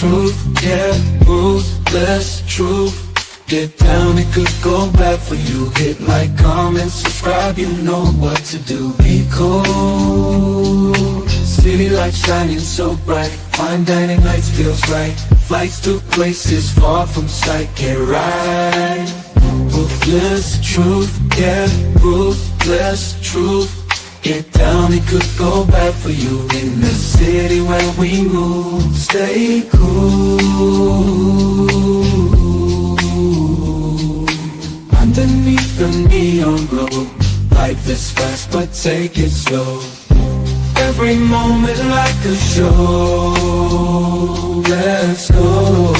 truth, yeah, ruthless truth. Get down, it could go bad for you. Hit like, comment, subscribe, you know what to do. Be cool, city lights shining so bright. Fine dining lights feels right. Flights to places far from sight. Get right, ruthless truth, yeah, ruthless truth. Get down, it could go bad for you. In the city where we move, stay cool. Underneath the neon glow, life is fast but take it slow. Every moment like a show. Let's go.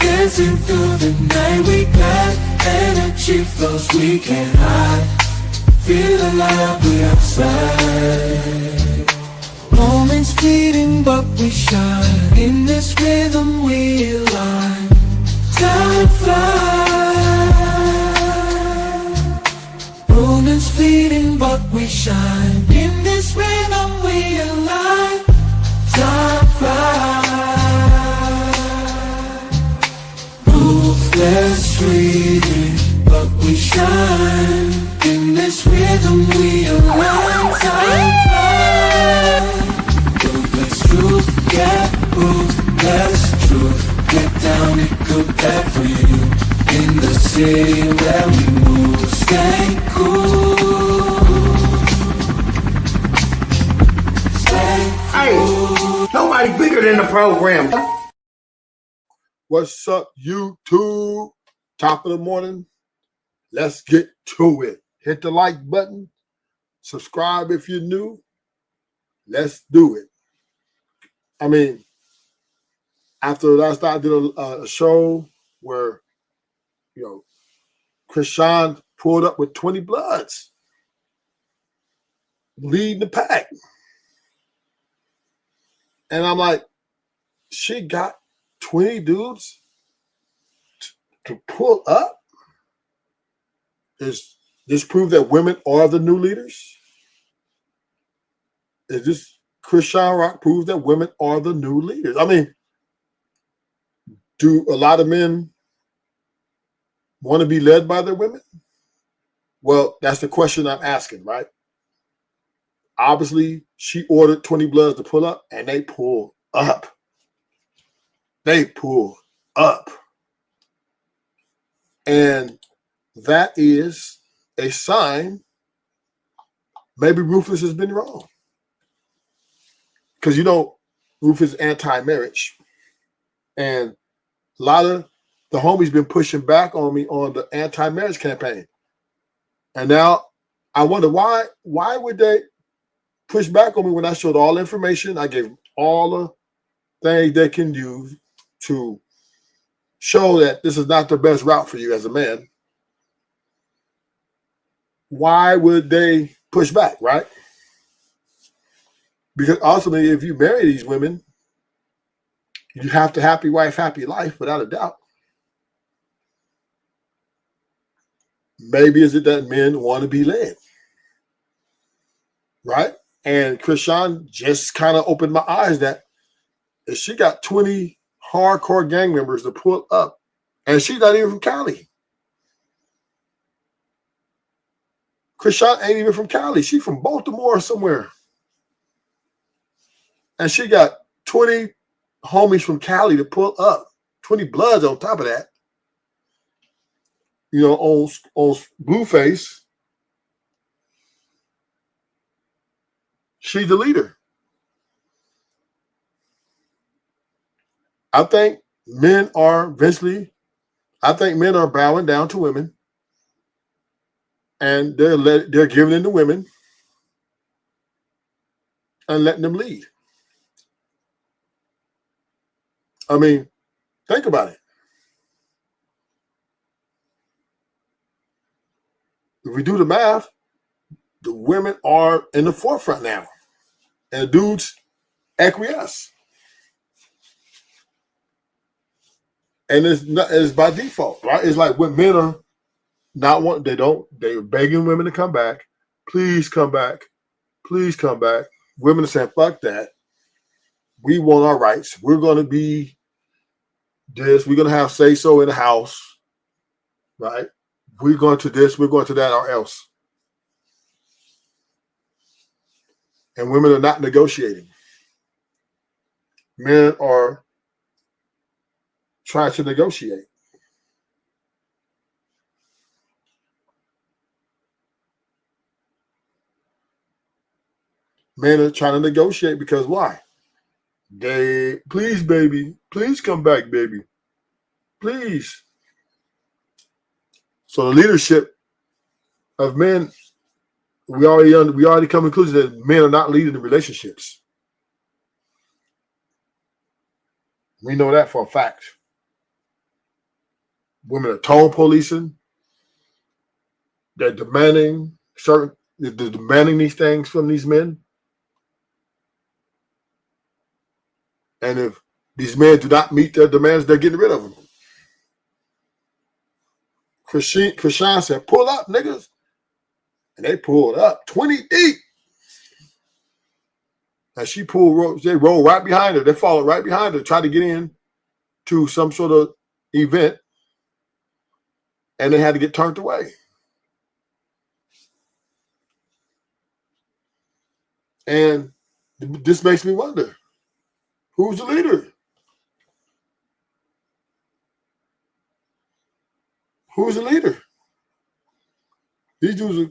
Dancing through the night, we got energy flows we can't hide. Feel alive, we outside. Moments fleeting but we shine. In this rhythm we align. Time flies. Moments fleeting but we shine. In this rhythm we align. Time flies. Ruthless fleeting but we shine. In this rhythm we align. Time flies. Truth, yeah, ruthless truth. Get down, it could bad for you. In the city where we move, stay cool. Stay cool. Hey, nobody bigger than the program. What's up, YouTube? Top of the morning. Let's get to it. Hit the like button. Subscribe if you're new. Let's do it. I mean, after last night I did a show where, Chrisean pulled up with 20 Bloods, leading the pack. And I'm like, she got 20 dudes to pull up? Is this prove that women are the new leaders? Is this Chrisean Rock proves that women are the new leaders? I mean, do a lot of men want to be led by their women? Well, that's the question I'm asking, right? Obviously, she ordered 20 Bloods to pull up, and they pull up. They pull up. And that is a sign maybe Rufus has been wrong. Because, Rufus is anti-marriage. And a lot of the homies been pushing back on me on the anti-marriage campaign. And now I wonder why would they push back on me when I showed all information? I gave all the things they can do to show that this is not the best route for you as a man. Why would they push back, right? Because ultimately, if you marry these women, you have to happy wife, happy life, without a doubt. Maybe is it that men want to be led, right? And Chrisean just kind of opened my eyes that if she got 20 hardcore gang members to pull up, and she's not even from Cali. Chrisean ain't even from Cali. She's from Baltimore or somewhere. And she got 20 homies from Cali to pull up, 20 Bloods on top of that. On Blueface, she's the leader. I think men are bowing down to women, and they're giving in to women and letting them lead. I mean, think about it. If we do the math, the women are in the forefront now, and the dudes acquiesce. And it's by default, right? It's like when men are not they're begging women to come back. Please come back. Please come back. women are saying, fuck that. We want our rights. We're going to be this. We're going to have say so in the house, right? We're going to this. We're going to that, or else. And women are not negotiating. Men are trying to negotiate. Men are trying to negotiate because why? They, please, baby, please come back, baby, please. So the leadership of men, we already come to the conclusion that men are not leading the relationships. We know that for a fact. Women are tone policing. They're demanding these things from these men. And if these men do not meet their demands, they're getting rid of them. Chrisean said, pull up, niggas. And they pulled up 20 deep. And they rolled right behind her. They followed right behind her, tried to get in to some sort of event. And they had to get turned away. And this makes me wonder, who's the leader? Who's the leader? These dudes are...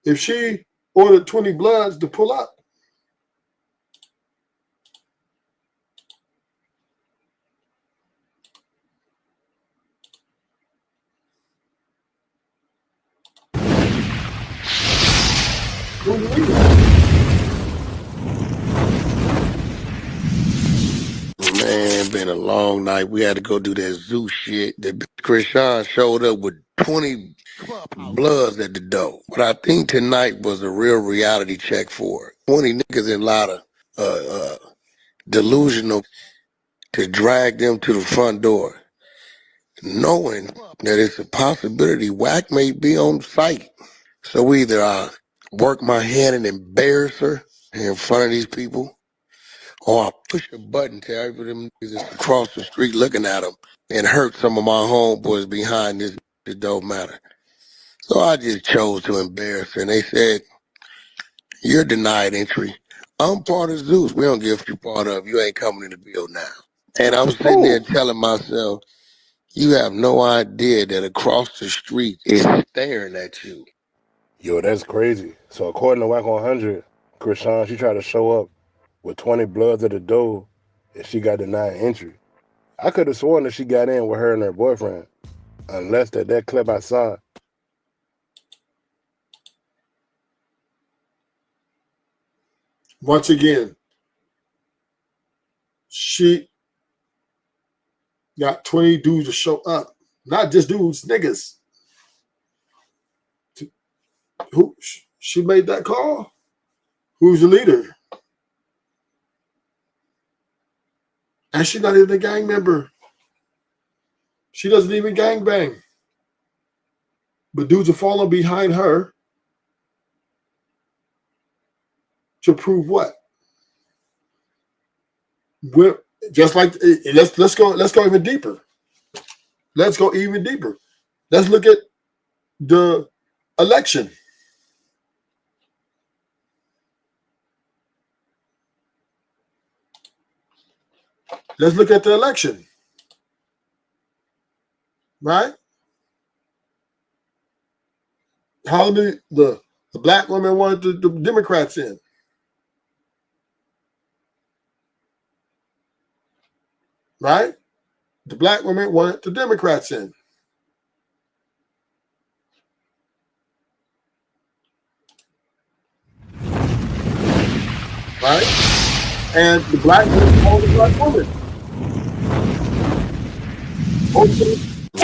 If she ordered 20 bloods to pull up, who's the leader? Man, been a long night. We had to go do that zoo shit. The Chrisean showed up with 20 bloods at the door. But I think tonight was a real reality check for her. 20 niggas in a lot of delusional to drag them to the front door, knowing that it's a possibility Whack may be on site. So either I work my hand and embarrass her in front of these people, or I push a button to every them niggas that's across the street looking at them and hurt some of my homeboys behind this. It don't matter. So I just chose to embarrass her. And they said, you're denied entry. I'm part of Zeus. We don't give you part of. You ain't coming in the bill now. And I'm sitting there telling myself, you have no idea that across the street is staring at you. Yo, that's crazy. So according to Whack 100, Chrisean, she tried to show up with 20 bloods at the door, and she got denied entry. I could have sworn that she got in with her and her boyfriend, unless that clip I saw. Once again, she got 20 dudes to show up. Not just dudes, niggas. Who she made that call? Who's the leader? And she's not even a gang member. She doesn't even gangbang. But dudes are falling behind her to prove what? We're just like let's go even deeper. Let's go even deeper. Let's look at the election. Let's look at the election. Right? How many the black women wanted the Democrats in? Right? The black women wanted the Democrats in. Right? And the black women called the black woman.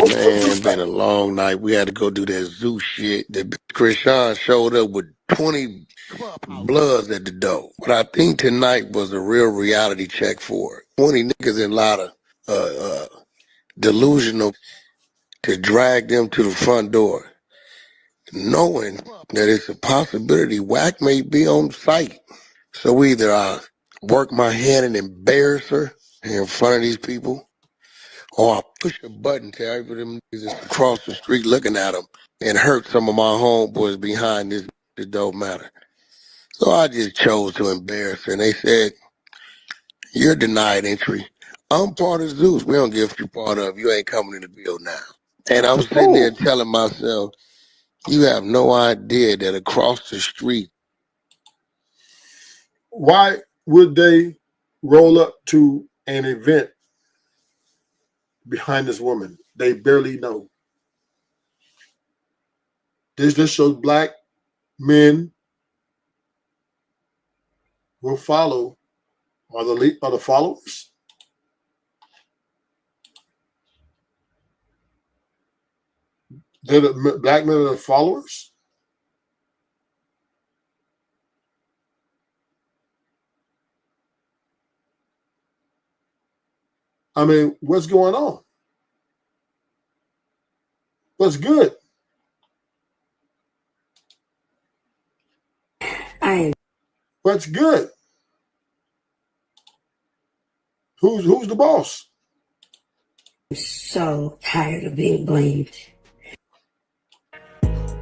Man, been a long night. We had to go do that zoo shit. The Chrisean showed up with 20 bloods at the door. But I think tonight was a real reality check for her. 20 niggas in a lot of delusional to drag them to the front door, knowing that it's a possibility Wack may be on site. So either I work my hand and embarrass her in front of these people, or I push a button to every them niggas that's across the street looking at them and hurt some of my homeboys behind this. It don't matter. So I just chose to embarrass her, and they said, "You're denied entry. I'm part of Zeus. We don't give you part of. You ain't coming in the bill now." And I'm sitting there telling myself, you have no idea that across the street. Why would they roll up to an event behind this woman they barely know? This just shows black men will follow are the followers. They're the black men are the followers. I mean, what's going on? What's good? What's good? Who's the boss? I'm so tired of being blamed.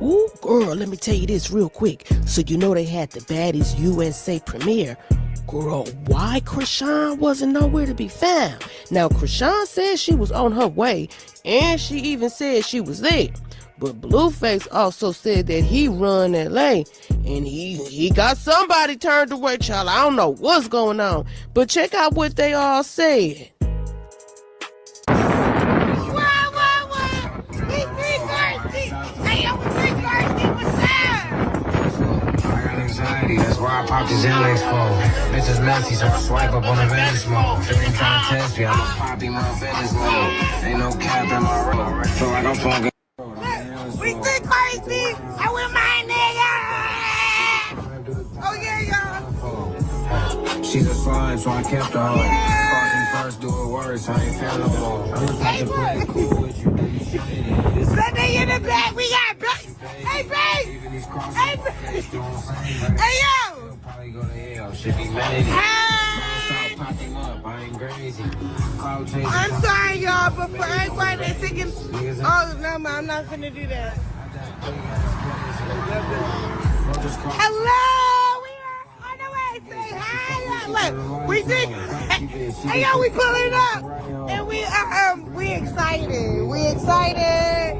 Ooh, girl, let me tell you this real quick. So you know they had the Baddies USA premiere. Girl, why Chrisean wasn't nowhere to be found? Now, Chrisean said she was on her way, and she even said she was there. But Blueface also said that he run LA, and he got somebody turned away, child. I don't know what's going on. But check out what they all said. That's why I popped his Xanax phone. Bitches messy, so I swipe up on the Venice mode. If they tryna test me, I'ma pop him on business mode. Ain't no cap in my road. Feel like I'm fucking. We think crazy. I with my nigga. Oh yeah, y'all. She's a slime, so I kept her hard. First, do it worse. I ain't feel no more. I'm just about to play cool with you. Sunday in the back, we got bass. Hey, bass. Hey, bass. Hey, yo. Probably go to hell. Should be mad. Hey. Pop him up. I ain't crazy. I'm sorry, y'all, but for everybody that's thinking, oh, no, man, I'm not finna do that. Hello, we are on the way. Say hi, look, we think, hey, yo, we pulling up, and we excited. We excited.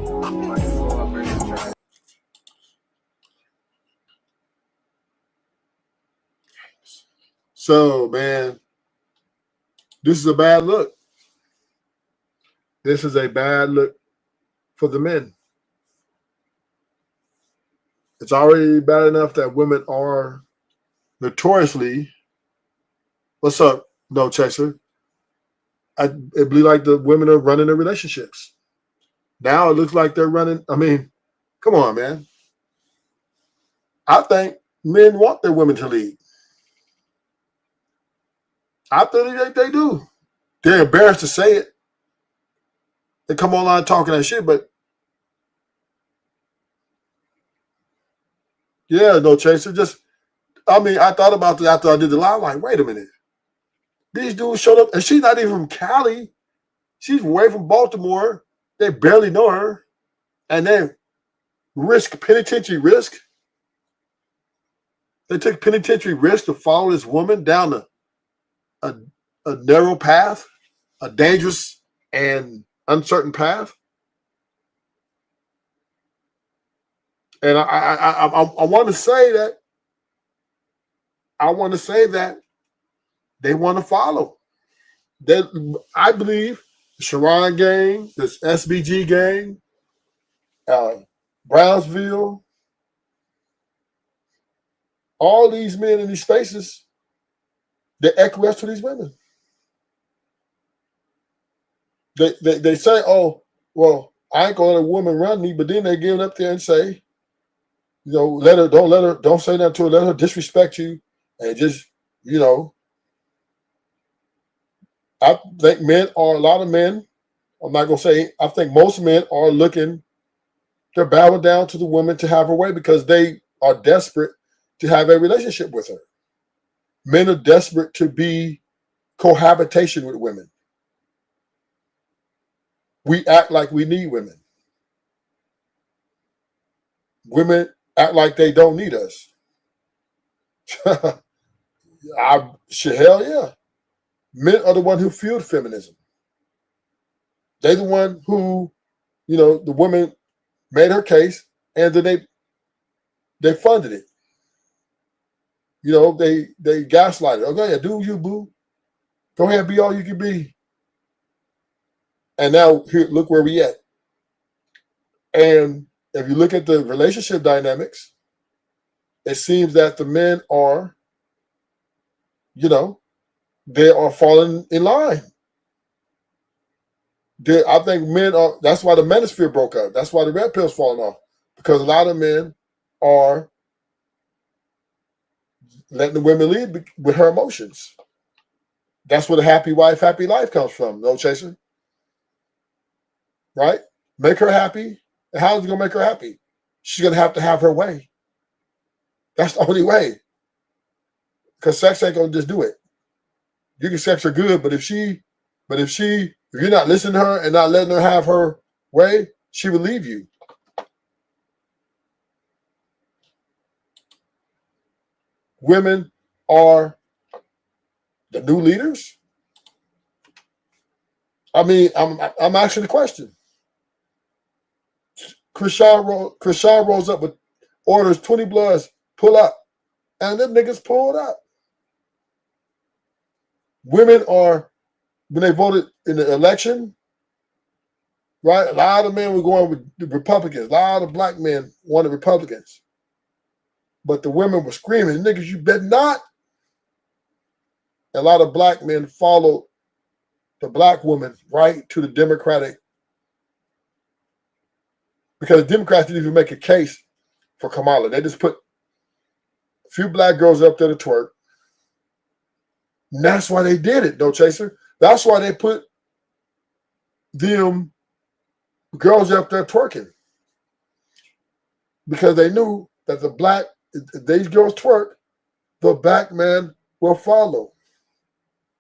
So, man, this is a bad look. This is a bad look for the men. It's already bad enough that women are notoriously, what's up, no chaser? It believe like the women are running the relationships. Now it looks like they're running. I mean, come on, man. I think men want their women to lead. I think they do. They're embarrassed to say it. They come online talking that shit, but yeah, no chaser. I thought about that after I did the live. Like, wait a minute. These dudes showed up, and she's not even from Cali. She's away from Baltimore. They barely know her, and they risk penitentiary risk. They took penitentiary risk to follow this woman down a narrow path, a dangerous and uncertain path. And I want to say that. I want to say that they want to follow. I believe the Sharon gang, this SBG gang, Brownsville, all these men in these spaces, they acquiesce to these women. They say, oh, well, I ain't gonna let a woman run me, but then they get up there and say, you know, don't say nothing to her, let her disrespect you, and just, you know. I think a lot of men I'm not gonna say. I think most men are looking. They're bowing down to the woman to have her way because they are desperate to have a relationship with her. Men are desperate to be cohabitation with women. We act like we need women. Women act like they don't need us. Hell yeah. Men are the one who fueled feminism. They the one who, the woman made her case and then they funded it. They gaslighted. Oh, go ahead, do you, boo. Go ahead, be all you can be. And now here, look where we at. And if you look at the relationship dynamics, it seems that the men are, they are falling in line. I think men are, that's why the manosphere broke up. That's why the red pill's falling off. Because a lot of men are letting the women lead with her emotions. That's where the happy wife, happy life comes from. No chaser. Right? Make her happy. And how is it going to make her happy? She's going to have her way. That's the only way. Because sex ain't going to just do it. You can sex her good, but if you're not listening to her and not letting her have her way, she will leave you. Women are the new leaders. I mean, I'm asking the question. Chrisean rolls up with orders 20 Bloods, pull up. And them niggas pulled up. Women are, when they voted in the election, right? A lot of men were going with the Republicans. A lot of black men wanted Republicans. But the women were screaming, niggas, you better not. A lot of black men followed the black woman right to the Democratic, because the Democrats didn't even make a case for Kamala. They just put a few black girls up there to twerk. And that's why they did it, no chaser. That's why they put them girls up there twerking. Because they knew that if these girls twerk, the black man will follow.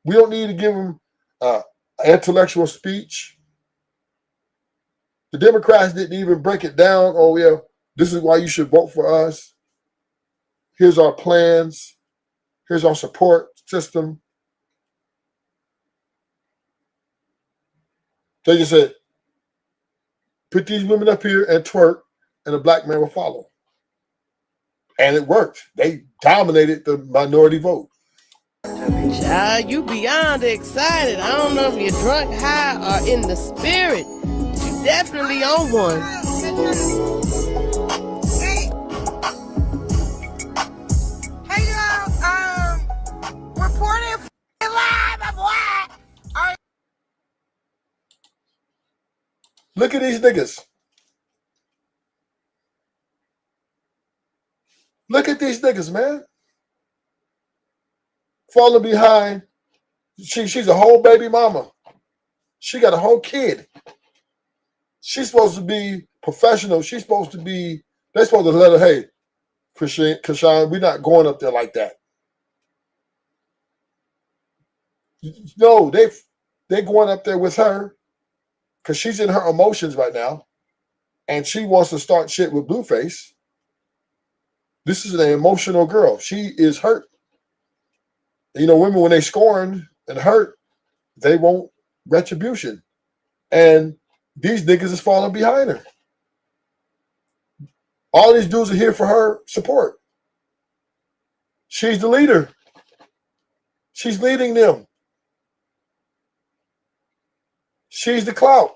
We don't need to give them intellectual speech. The Democrats didn't even break it down. Oh, yeah, this is why you should vote for us. Here's our plans. Here's our support system. They just said, put these women up here and twerk, and the black man will follow. And it worked. They dominated the minority vote. Child, you beyond excited. I don't know if you're drunk, high, or in the spirit. You definitely on one. Hey, y'all, reporting live, my boy. Look at these niggas. Look at these niggas, man. Falling behind. She's a whole baby mama. She got a whole kid. She's supposed to be professional. They're supposed to let her, hey, Chrisean, we're not going up there like that. No, they're going up there with her because she's in her emotions right now, and she wants to start shit with Blueface. This is an emotional girl. She is hurt. Women, when they scorn and hurt, they want retribution. And these niggas is falling behind her. All these dudes are here for her support. She's the leader. She's leading them. She's the clout.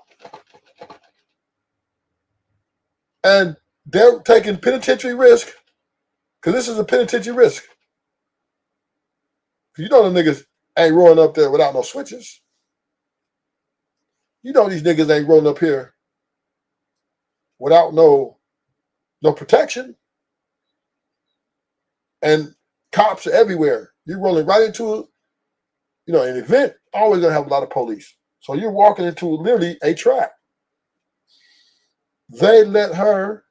And they're taking penitentiary risk, because this is a penitentiary risk. You know the niggas ain't rolling up there without no switches. You know these niggas ain't rolling up here without no protection. And cops are everywhere. You're rolling right into an event, always gonna have a lot of police. So you're walking into literally a trap. They let her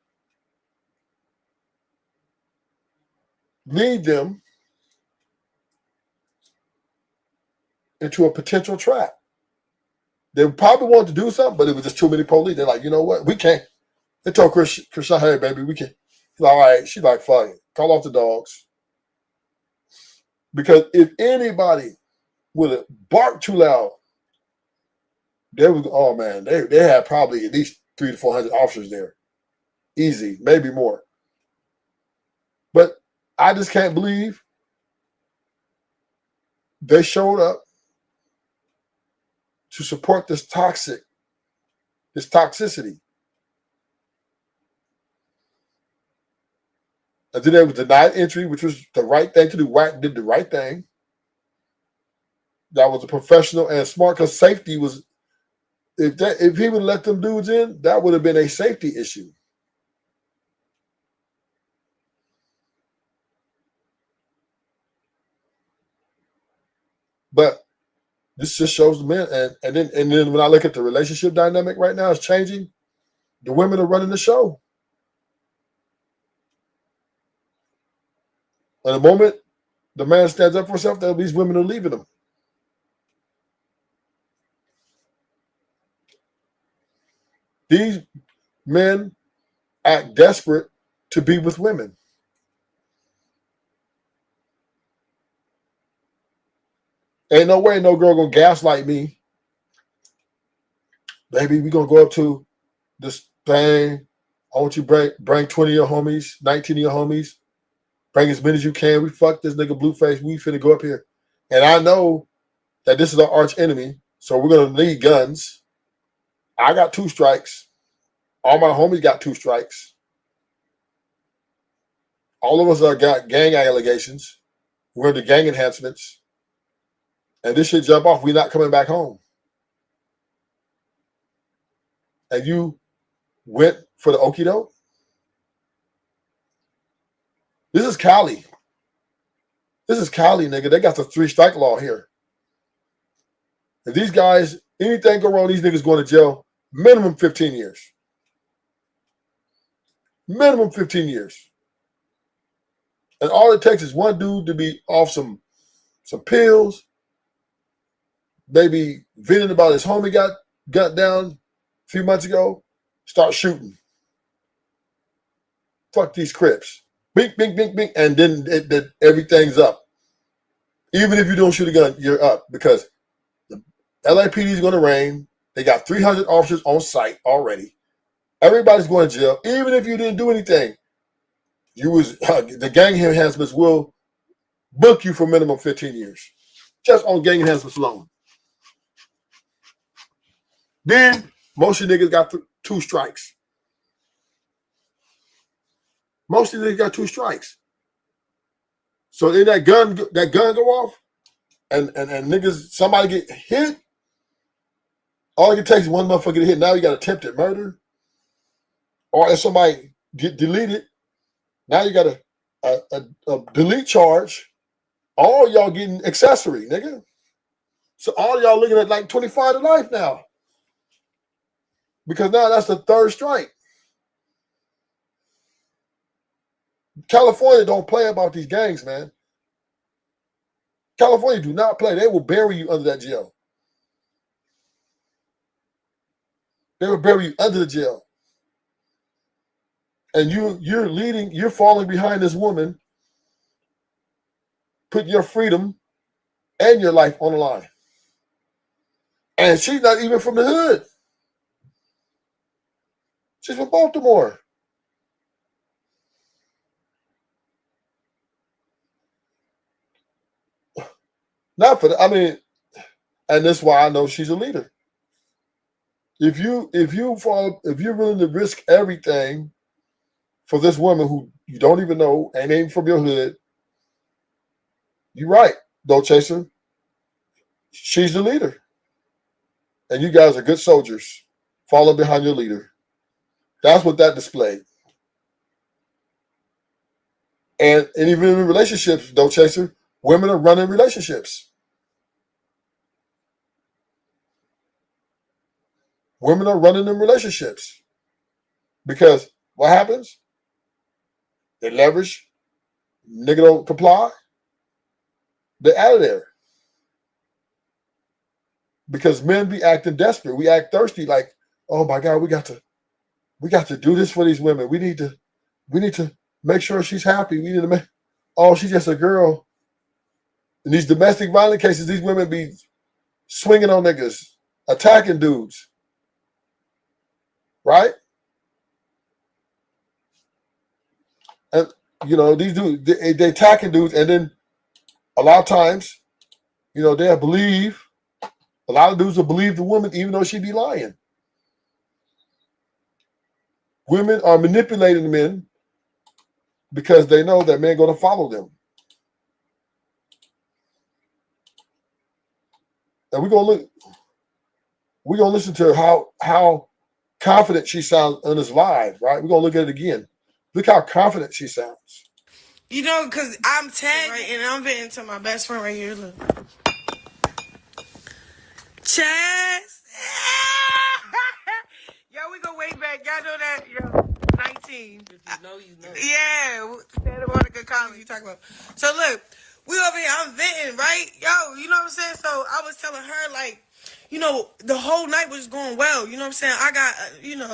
lead them into a potential trap. They probably wanted to do something, but it was just too many police. They're like, you know what? We can't. They told Chrisean, hey, baby, we can. He's like, all right. She's like, fuck it. Call off the dogs. Because if anybody would have barked too loud, they was, oh man, they had probably at least 300 to 400 officers there. Easy, maybe more. But I just can't believe they showed up to support this toxicity. And then they was denied entry, which was the right thing to do. Wack did the right thing. That was a professional and smart, because safety was, if he would let them dudes in, that would have been a safety issue. But this just shows the men, and then when I look at the relationship dynamic right now, it's changing. The women are running the show. And the moment the man stands up for himself, these women are leaving him. These men act desperate to be with women. Ain't no way no girl gonna gaslight me. Baby, we gonna go up to this thing. I want you to bring 20 of your homies, 19 of your homies. Bring as many as you can. We fuck this nigga Blueface. We finna go up here. And I know that this is our arch enemy, so we're gonna need guns. I got 2 strikes. All my homies got 2 strikes. All of us got gang allegations. We're into gang enhancements. And this shit jump off. We're not coming back home. And you went for the okie doke? This is Cali. This is Cali, nigga. They got the 3-strike law here. If these guys, anything go wrong, these niggas going to jail minimum 15 years. Minimum 15 years. And all it takes is one dude to be off some pills, maybe venting about his homie got gunned down a few months ago, start shooting. Fuck these Crips. Bink, bink, bink, bink, and then everything's up. Even if you don't shoot a gun, you're up, because the LAPD is going to rain. They got 300 officers on site already. Everybody's going to jail. Even if you didn't do anything, the gang enhancements will book you for minimum 15 years, just on gang enhancements alone. Then most of the niggas got 2 strikes. Most of the niggas got 2 strikes. So then that gun go off, and niggas, somebody get hit. All it takes is one motherfucker to hit. Now you got attempted murder, or if somebody get deleted, now you got a delete charge. All y'all getting accessory, nigga. So all y'all looking at like 25 to life now, because now that's the 3rd strike. California don't play about these gangs, man. California do not play. They will bury you under that jail. They will bury you under the jail. And you're falling behind this woman, putting your freedom and your life on the line. And she's not even from the hood. She's from Baltimore. Not for I mean, and that's why I know she's a leader. If you're willing to risk everything for this woman who you don't even know and ain't from your hood, you're right, though, Chaser. She's the leader. And you guys are good soldiers following behind your leader. That's what that displayed. And even in relationships, though, Chaser, women are running relationships. Women are running them relationships because what happens? They leverage. Nigga don't comply. They're out of there because men be acting desperate. We act thirsty, like, oh my God, we got to do this for these women. We need to make sure she's happy. We need to make. Oh, she's just a girl. In these domestic violence cases, these women be swinging on niggas, attacking dudes, right? And these dudes, they attacking dudes, and then a lot of times, they'll believe. A lot of dudes will believe the woman, even though she be lying. Women are manipulating the men because they know that men going to follow them. And we're gonna listen to how confident she sounds on this live, right? We're gonna look at it again. Look how confident she sounds. Because I'm tagged, right, and I'm venting to my best friend right here. Look. Chaz. Yo, we go way back. Y'all know that? Yo, 19. If you know, you know. Yeah. Santa Monica College you talking about. So, look. We over here. I'm venting, right? Yo, you know what I'm saying? So, I was telling her, like, the whole night was going well. You know what I'm saying? I got,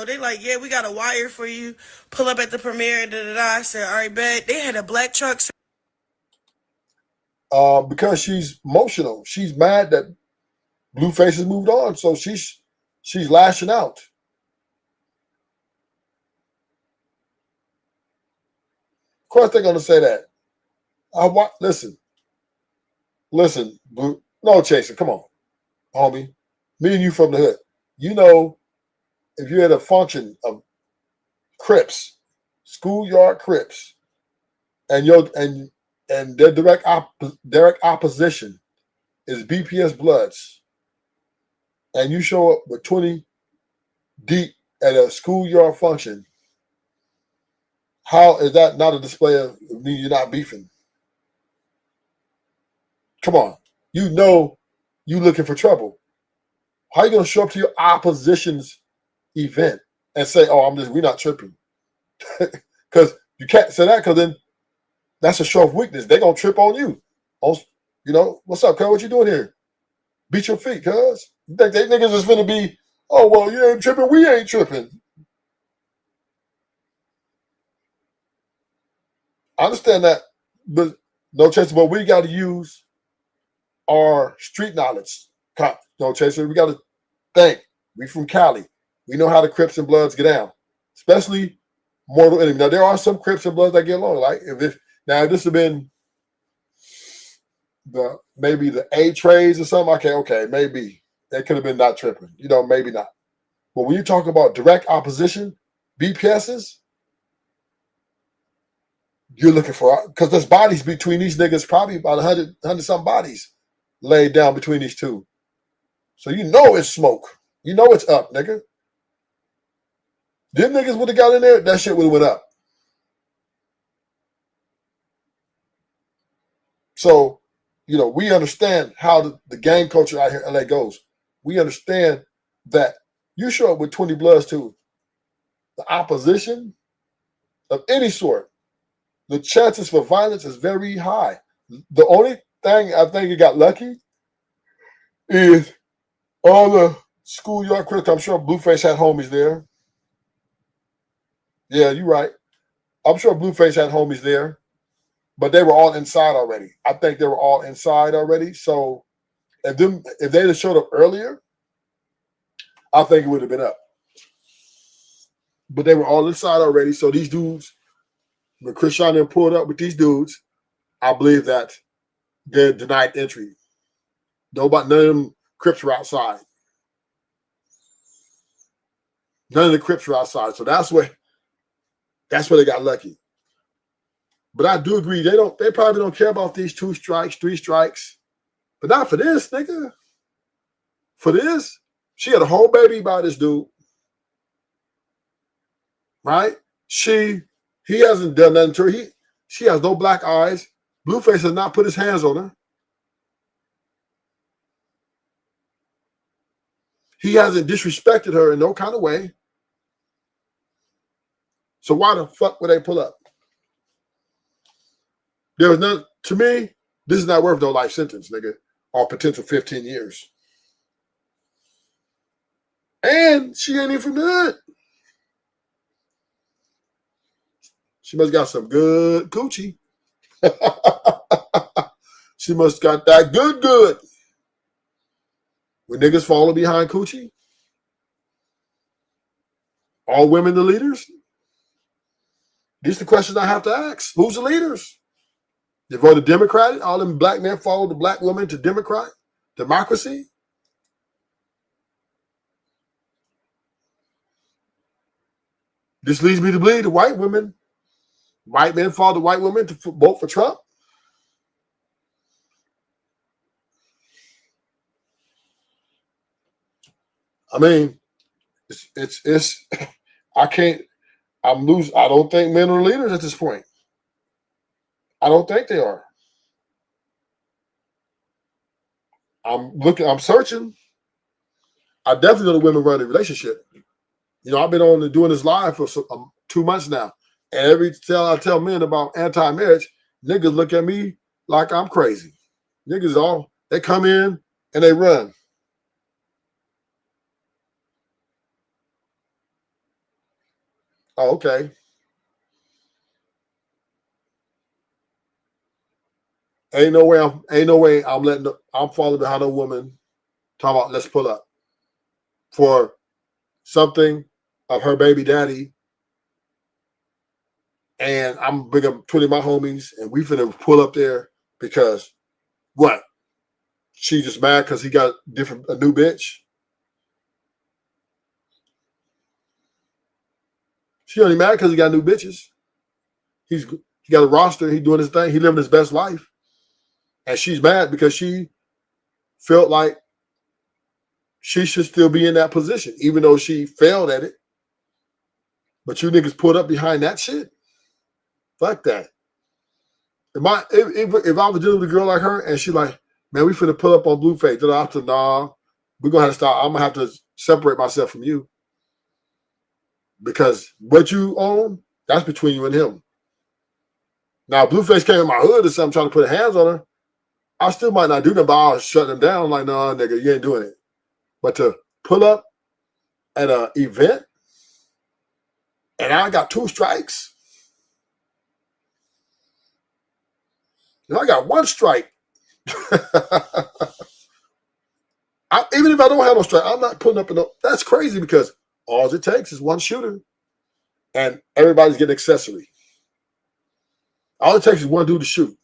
they like, yeah, we got a wire for you. Pull up at the premiere, da-da-da. I said, all right, bet. They had a black truck. Because she's emotional. She's mad that Blueface has moved on. So she's lashing out. Of course they're going to say that. Listen, Blue. No, Chaser, come on, homie. Me and you from the hood. If you're at a function of Crips, schoolyard Crips, and their direct opposition is BPS Bloods, and you show up with 20 deep at a schoolyard function, how is that not a display of you're not beefing? Come on. You looking for trouble. How are you going to show up to your opposition's event and say, oh, we're not tripping? Because you can't say that, because then that's a show of weakness. They're going to trip on you. What's up, cuz? What you doing here? Beat your feet, cuz. You think they niggas is finna be, oh, well, you ain't tripping, we ain't tripping. I understand that, but no chaser, but we got to use our street knowledge. No chaser, we got to think. We from Cali. We know how the Crips and Bloods get down, especially Mortal Enemy. Now, there are some Crips and Bloods that get along. Like, if this had been maybe the A trades or something, okay, maybe they could have been not tripping. Maybe not. But when you talk about direct opposition, BPSs, you're looking for, because there's bodies between these niggas, probably about 100 some bodies laid down between these two. So it's smoke. It's up, nigga. Them niggas would have got in there, that shit would have went up. So, we understand how the gang culture out here in LA goes. We understand that you show up with 20 Bloods to the opposition of any sort, the chances for violence is very high. The only thing I think you got lucky is all the schoolyard critics. I'm sure Blueface had homies there. Yeah, you're right. I'm sure Blueface had homies there, but they were all inside already. I think they were all inside already. So if they'd have showed up earlier, I think it would have been up. But they were all inside already. So these dudes, when Chrisean then pulled up with these dudes, I believe that they're denied entry. None of them Crips were outside. None of the Crips were outside. So that's where they got lucky. But I do agree, they probably don't care about these 2 strikes, 3 strikes. But not for this, nigga. For this, she had a whole baby by this dude. Right? He hasn't done nothing to her. She has no black eyes. Blueface has not put his hands on her. He hasn't disrespected her in no kind of way. So why the fuck would they pull up? There was none, to me, this is not worth no life sentence, nigga, or potential 15 years. And she ain't even from the hood. She must got some good coochie. She must got that good. When niggas falling behind coochie, all women the leaders? These are the questions I have to ask. Who's the leaders? They voted Democratic. All them black men follow the black woman to democracy. This leads me to believe the white women. White men follow the white women to vote for Trump. I mean, it's I can't. I'm losing. I don't think men are leaders at this point. I don't think they are. I'm looking. I'm searching. I definitely know the women run a relationship. You know, I've been on doing this live for 2 months now, and every time I tell men about anti-marriage, niggas look at me like I'm crazy. Niggas they come in and they run. Oh, okay. Ain't no way I'm falling behind a woman talking about let's pull up for something of her baby daddy, and I'm bringing 20 of my homies and we finna pull up there because what? She just mad because he got a new bitch. She only mad because he got new bitches. He got a roster. He doing his thing. He living his best life. And she's mad because she felt like she should still be in that position, even though she failed at it. But you niggas put up behind that shit? Fuck that. If I was dealing with a girl like her and she like, man, we finna pull up on Blueface, then I have to, nah, we're gonna have to stop. I'm gonna have to separate myself from you. Because what you own, that's between you and him. Now, if Blueface came in my hood or something trying to put hands on her, I still might not do that, but I'll shut them down. Like, no, nigga, you ain't doing it. But to pull up at an event and I got 2 strikes, and I got 1 strike. Even if I don't have no strike, I'm not putting up that's crazy because all it takes is 1 shooter and everybody's getting accessory. All it takes is 1 dude to shoot.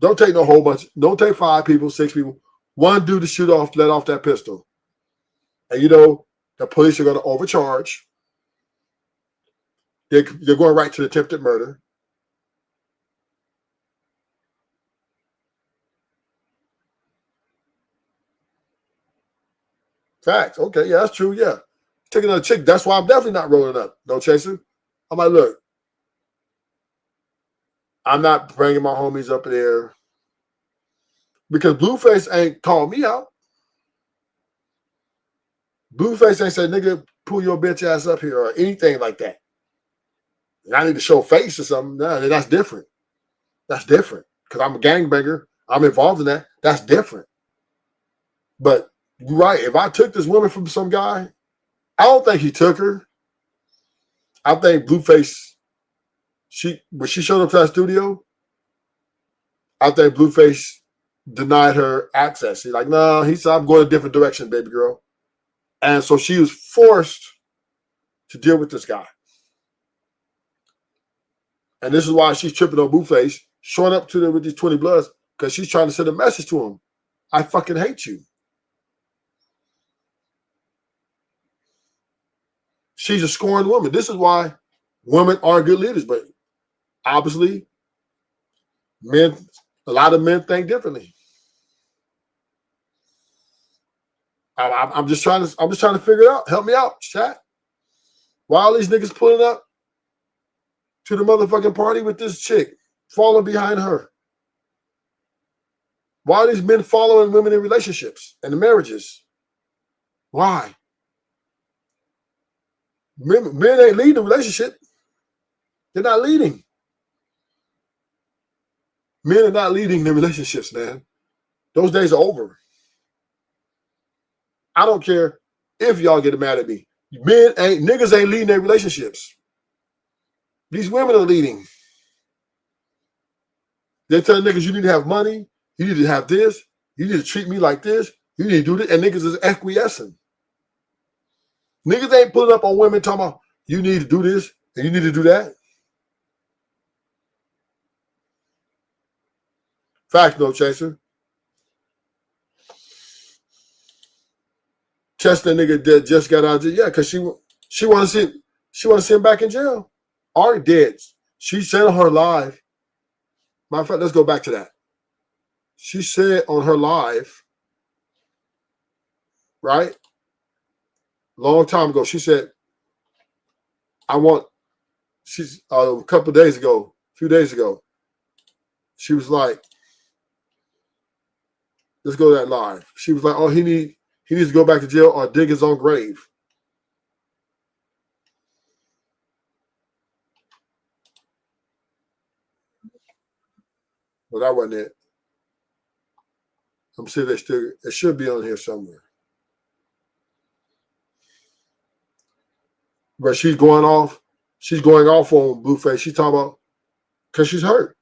Don't take no whole bunch. Don't take 5 people, 6 people. 1 dude to let off that pistol. And you know, the police are going to overcharge. They're going right to the attempted murder. Facts. Okay, yeah, that's true. Yeah. Taking another chick. That's why I'm definitely not rolling up. No chaser. I'm like, look, I'm not bringing my homies up there because Blueface ain't called me out. Blueface ain't said, nigga, pull your bitch ass up here or anything like that. And I need to show face or something. Nah, that's different. That's different because I'm a gangbanger. I'm involved in that. That's different. But you're right. If I took this woman from some guy, I don't think he took her. I think Blueface, when she showed up to that studio, I think Blueface denied her access. He's like, no, he said, I'm going a different direction, baby girl. And so she was forced to deal with this guy. And this is why she's tripping on Blueface, showing up to them with these 20 Bloods, because she's trying to send a message to him. I fucking hate you. She's a scorned woman. This is why women are good leaders, but obviously, a lot of men think differently. I'm just trying to figure it out. Help me out, chat. Why are these niggas pulling up to the motherfucking party with this chick, falling behind her? Why are these men following women in relationships and marriages? Why? Men ain't leading the relationship. They're not leading. Men are not leading the relationships, man. Those days are over. I don't care if y'all get mad at me. Niggas ain't leading their relationships. These women are leading. They're telling niggas you need to have money, you need to have this, you need to treat me like this, you need to do this, and niggas is acquiescing. Niggas ain't pulling up on women talking about you need to do this and you need to do that. Fact, no chaser. Chest that nigga that just got out of jail. Yeah, because she want to see him back in jail. Already dead. She said on her live. Matter of fact, let's go back to that. She said on her live, right? Long time ago, she said, she's a couple of days ago, a few days ago, she was like, let's go to that live. She was like, oh, he needs to go back to jail or dig his own grave. Well, that wasn't it. I'm sure it should be on here somewhere. But she's going off on Blueface. She's talking about because she's hurt.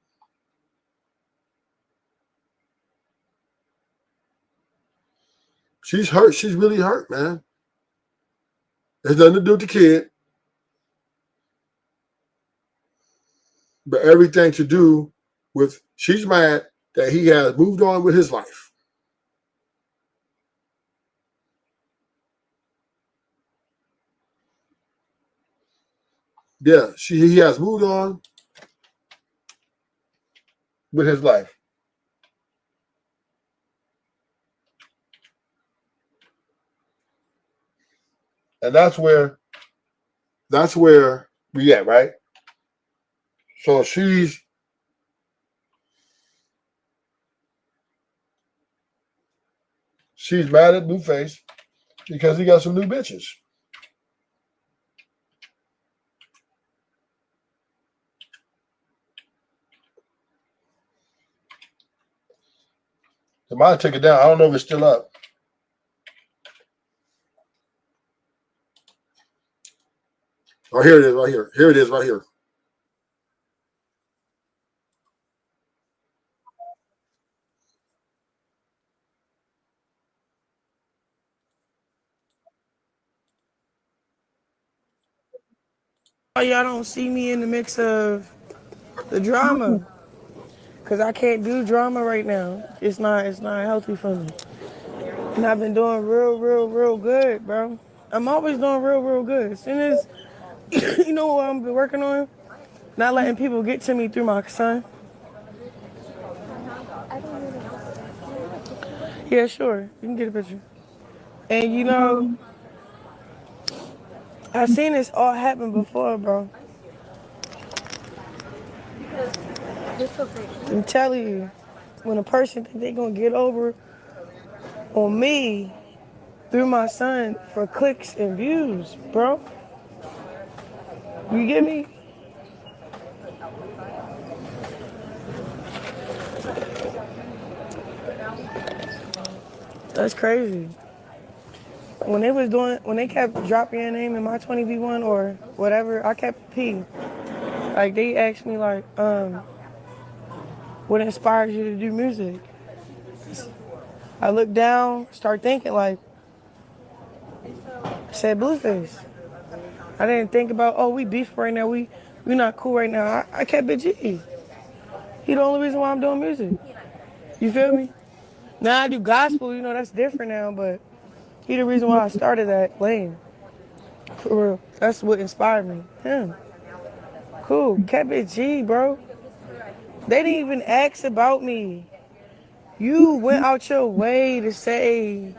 She's hurt. She's really hurt, man. There's nothing to do with the kid, but everything to do with she's mad that he has moved on with his life. Yeah, he has moved on with his life. And that's where we at, right? So she's mad at Blueface because he got some new bitches. They might take it down. I don't know if it's still up. Oh, here it is right here. Here it is right here. Why y'all don't see me in the mix of the drama? Cause I can't do drama right now. It's not healthy for me. And I've been doing real good, bro. I'm always doing real good. As soon as you know what I'm been working on, not letting people get to me through my son. Yeah, sure. You can get a picture. And you know, I've seen this all happen before, bro. I'm telling you, when a person think they gonna get over on me through my son for clicks and views, bro. You get me? That's crazy. When they kept dropping your name in my 20v1 or whatever, I kept P. Like they asked me like, what inspires you to do music? I looked down, start thinking like, I said Blueface. I didn't think about, oh, we beef right now, we not cool right now. I kept it G. He the only reason why I'm doing music. You feel me? Now I do gospel, you know, that's different now, but he the reason why I started that lane. For real. That's what inspired me. Him. Cool. Kept it G, bro. They didn't even ask about me. You went out your way to say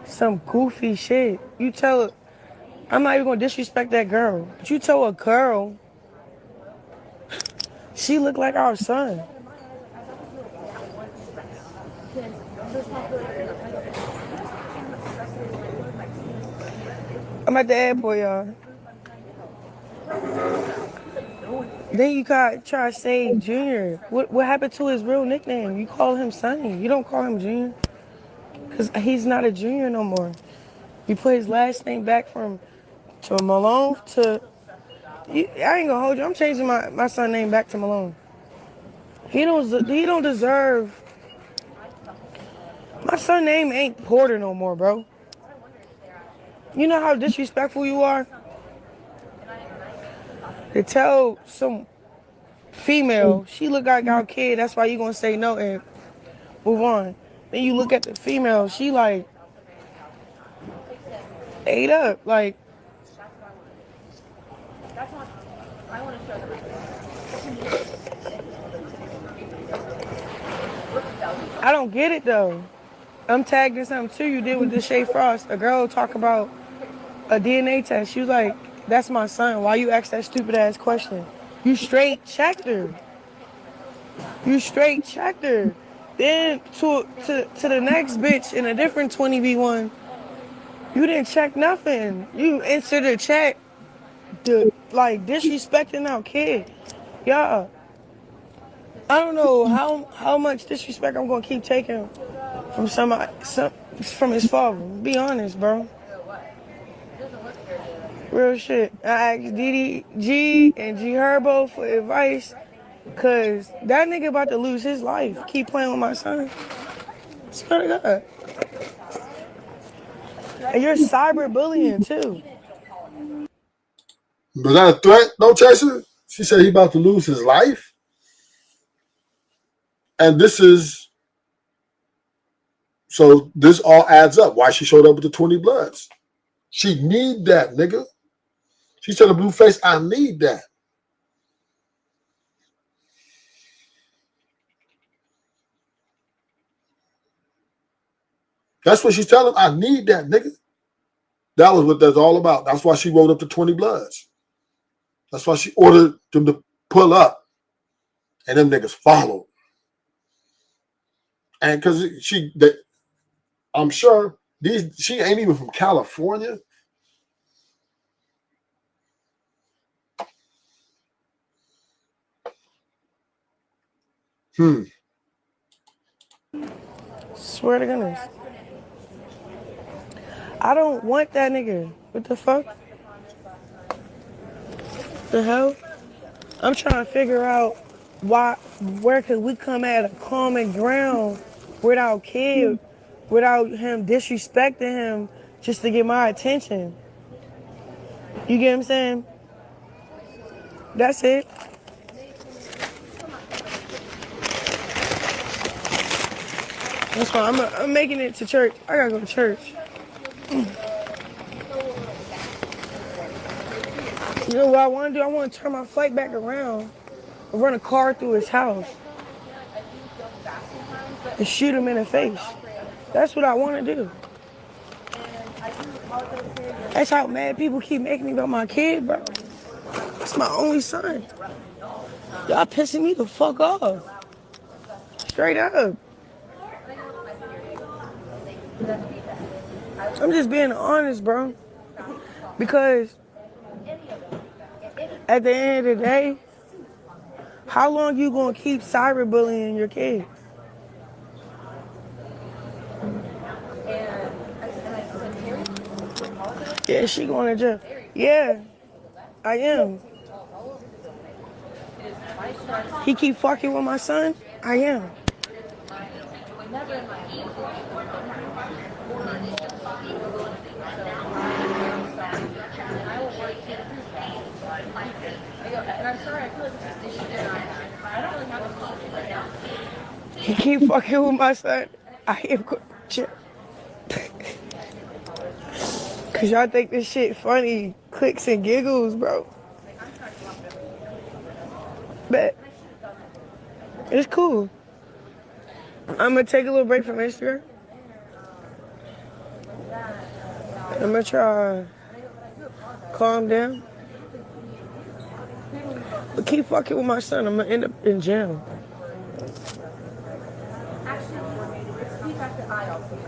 some goofy shit. You tell I'm not even gonna disrespect that girl. But you tell a girl she looked like our son. I'm at the airport, y'all. Then you got try to say Junior. What happened to his real nickname? You call him Sonny. You don't call him Junior. Because he's not a junior no more. You put his last name back from to Malone to... I ain't gonna hold you. I'm changing my son's name back to Malone. He don't deserve... My son's name ain't Porter no more, bro. You know how disrespectful you are? To tell some female, she look like our kid, that's why you gonna say no and move on. Then you look at the female, she like ate up. Like, I don't get it though. I'm tagging something too you did with this Shay Frost. A girl talk about a DNA test. She was like, that's my son. Why you ask that stupid ass question? You straight checked her. You straight checked her. Then to the next bitch in a different 20v1, you didn't check nothing. You answered a check, like disrespecting our kid. Yeah. I don't know how much disrespect I'm gonna keep taking from from his father. Be honest, bro. Real shit. I asked DDG and G Herbo for advice, cause that nigga about to lose his life. Keep playing with my son. Swear to God. And you're cyberbullying too. Was that a threat? No, Chaser? She said he about to lose his life. And so this all adds up. Why she showed up with the 20 bloods. She need that, nigga. She said to Blueface, I need that. That's what she's telling him. I need that, nigga. That was what that's all about. That's why she wrote up the 20 bloods. That's why she ordered them to pull up. And them niggas followed. And because I'm sure she ain't even from California. Swear to goodness. I don't want that nigga. What the fuck? The hell? I'm trying to figure out where could we come at a common ground without kid, without him disrespecting him just to get my attention. You get what I'm saying? That's it. That's fine. I'm making it to church. I gotta go to church. You know what I want to do? I want to turn my flight back around and run a car through his house and shoot him in the face. That's what I want to do. That's how mad people keep making me about my kid, bro. That's my only son. Y'all pissing me the fuck off. Straight up. I'm just being honest, bro. Because at the end of the day, how long you gonna keep cyberbullying your kid? Yeah, she going to jail. Yeah, I am. He keep fucking with my son? I am. He keep fucking with my son. I am going to jail. Cause y'all think this shit funny, clicks and giggles, bro. But it's cool. I'm gonna take a little break from Instagram. I'm gonna try calm down. But keep fucking with my son, I'm gonna end up in jail.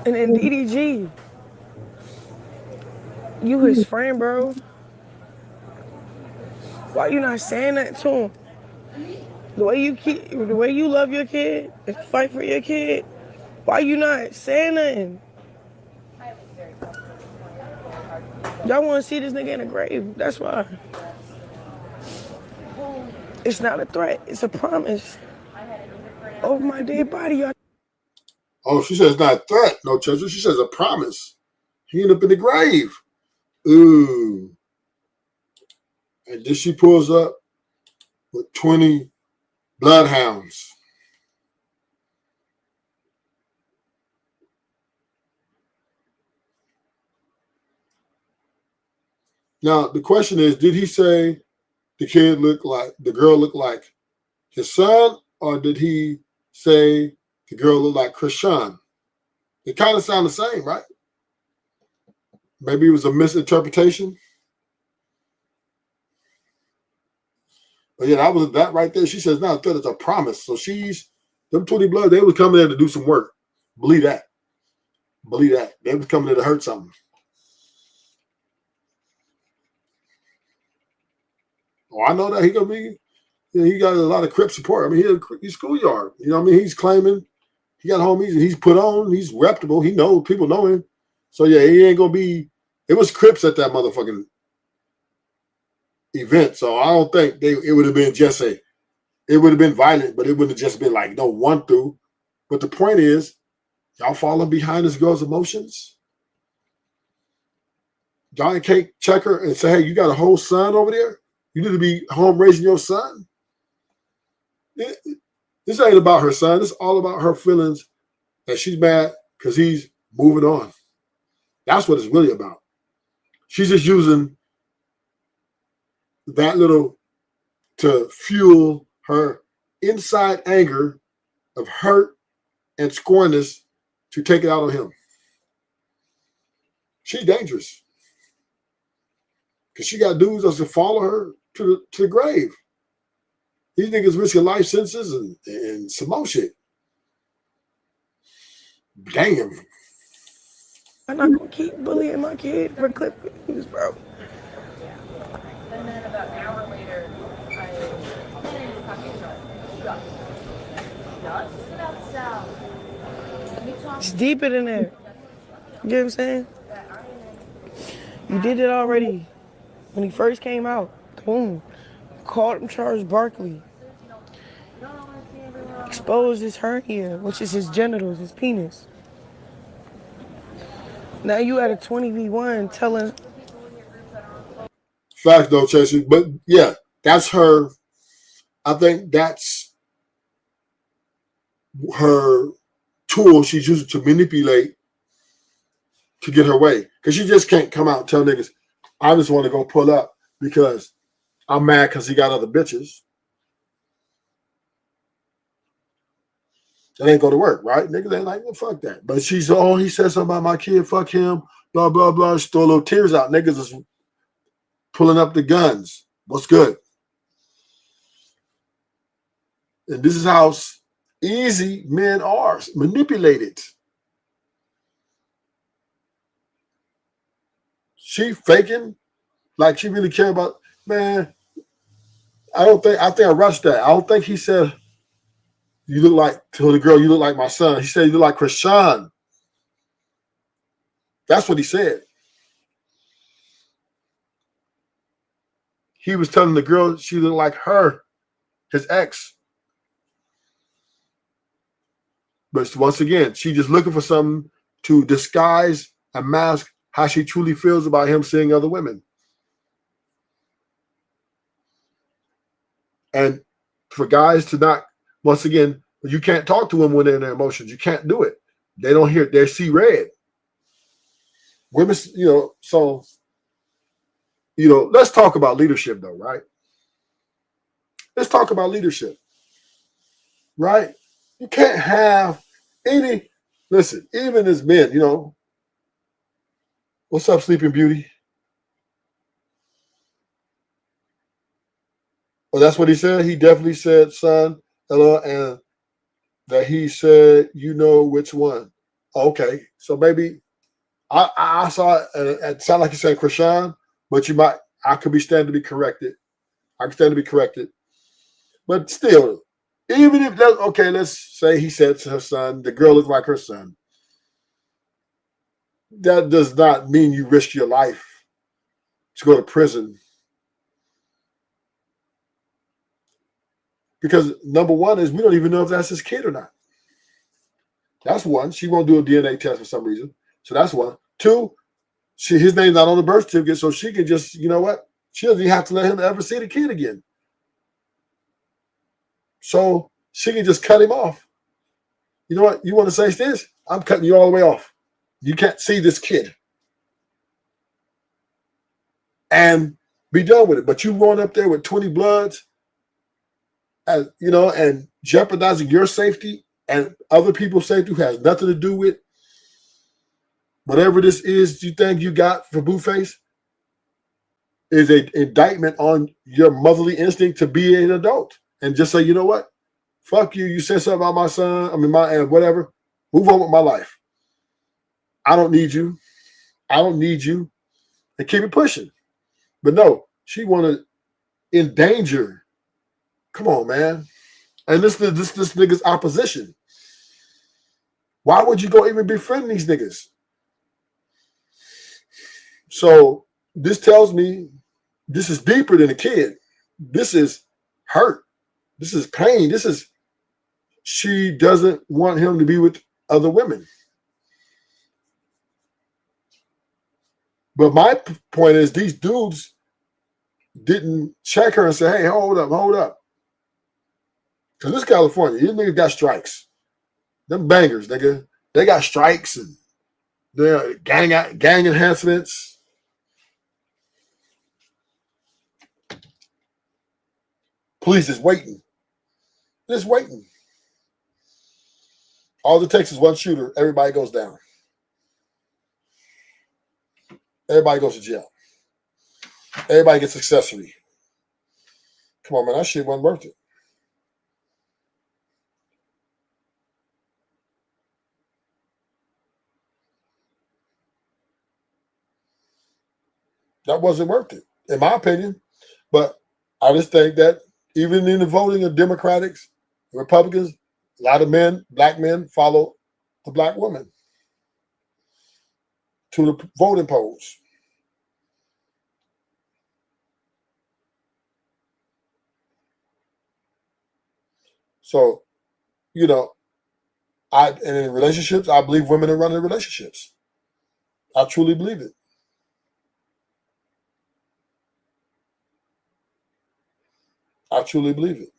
And then DDG. You his friend, bro. Why you not saying that to him? The way you love your kid and fight for your kid, why you not saying nothing? Y'all want to see this nigga in the grave. That's why. It's not a threat. It's a promise. Over my dead body, y'all. Oh, she says not a threat, no Chester. She says a promise. He ended up in the grave. Ooh. And then she pulls up with 20 bloodhounds. Now, the question is, did he say the girl looked like his son, or did he say the girl looked like Chrisean? It kind of sound the same, right? Maybe it was a misinterpretation. But yeah, that right there. She says, no, I thought it's a promise. So them 20 blood, they was coming there to do some work. Believe that. Believe that. They was coming there to hurt something. Oh, I know that he gonna be. He got a lot of Crip support. I mean, he's schoolyard. You know what I mean? He's claiming he got homies and he's put on. He's reputable. He knows people know him. So yeah, he ain't gonna be. It was Crips at that motherfucking event. So I don't think it would have been just it would have been violent, but it wouldn't have just been like no one through. But the point is, y'all falling behind this girl's emotions. Y'all can't check her and say, hey, you got a whole son over there? You need to be home raising your son? This ain't about her son. It's all about her feelings that she's mad because he's moving on. That's what it's really about. She's just using that little to fuel her inside anger of hurt and scornness to take it out on him. She's dangerous because she got dudes that will follow her to the grave. These niggas risking life sentences and some more shit. Damn. I'm not gonna keep bullying my kid for clip views, bro. And then about an hour later, It's deeper than that. You get what I'm saying? You did it already. When he first came out, boom. Called him Charles Barkley. Exposed his hernia, which is his genitals, his penis. Now you at a 20v1 telling. Facts though, Chelsea. But yeah, that's her. I think that's her tool she's using to manipulate to get her way. Because she just can't come out and tell niggas, I just want to go pull up because I'm mad because he got other bitches. That ain't go to work, right? Niggas ain't like, well, fuck that. But he said something about my kid, fuck him, blah, blah, blah. She throw a little tears out. Niggas is pulling up the guns. What's good? And this is how easy men are manipulated. She faking like she really care about, man. I think I rushed that. I don't think he said, you look like, to the girl, you look like my son. He said, you look like Chrisean. That's what he said. He was telling the girl she looked like her, his ex. But once again, she just looking for something to disguise and mask how she truly feels about him seeing other women. And for guys to not, once again, you can't talk to them when they're in their emotions. You can't do it. They don't hear it. They see red. Women, so, let's talk about leadership though, right? Let's talk about leadership, right? You can't have listen, even as men, what's up, Sleeping Beauty? Well, that's what he said. He definitely said, son, hello, and that he said, you know which one. Okay, so maybe I saw it, and it sounded like you said Chrisean, but I could be standing to be corrected. I can stand to be corrected. But still, even if let's say he said to her son, the girl is like her son. That does not mean you risk your life to go to prison. Because number one is we don't even know if that's his kid or not. That's one. She won't do a DNA test for some reason. So that's one. Two, his name's not on the birth certificate, so she can just, you know what? She doesn't even have to let him ever see the kid again. So she can just cut him off. You know what? You want to say this? I'm cutting you all the way off. You can't see this kid. And be done with it. But you going up there with 20 bloods, and jeopardizing your safety and other people's safety who has nothing to do with whatever this is you think you got for Blueface is an indictment on your motherly instinct to be an adult and just say, you know what? Fuck you. You said something about my son. I mean, whatever. Move on with my life. I don't need you. I don't need you. And keep it pushing. But no, she want to endanger. Come on, man. And this nigga's opposition. Why would you go even befriend these niggas? So this tells me this is deeper than a kid. This is hurt. This is pain. She doesn't want him to be with other women. But my point is these dudes didn't check her and say, hey, hold up. Because this California, these niggas got strikes. Them bangers, nigga. They got strikes and they're gang enhancements. Police is waiting. Just waiting. All it takes is one shooter. Everybody goes down. Everybody goes to jail. Everybody gets accessory. Come on, man. That shit wasn't worth it. That wasn't worth it, in my opinion. But I just think that even in the voting of Democrats, Republicans, a lot of men, black men, follow the black woman to the voting polls. So, and in relationships, I believe women are running relationships. I truly believe it. I truly believe it.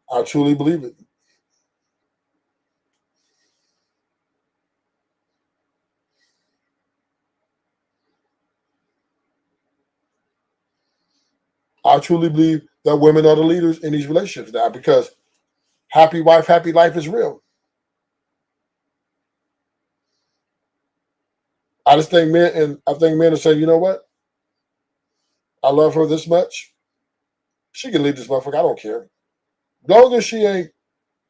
I truly believe it. I truly believe that women are the leaders in these relationships now because happy wife, happy life is real. I just think men are saying, you know what? I love her this much. She can leave this motherfucker. I don't care. Long as she ain't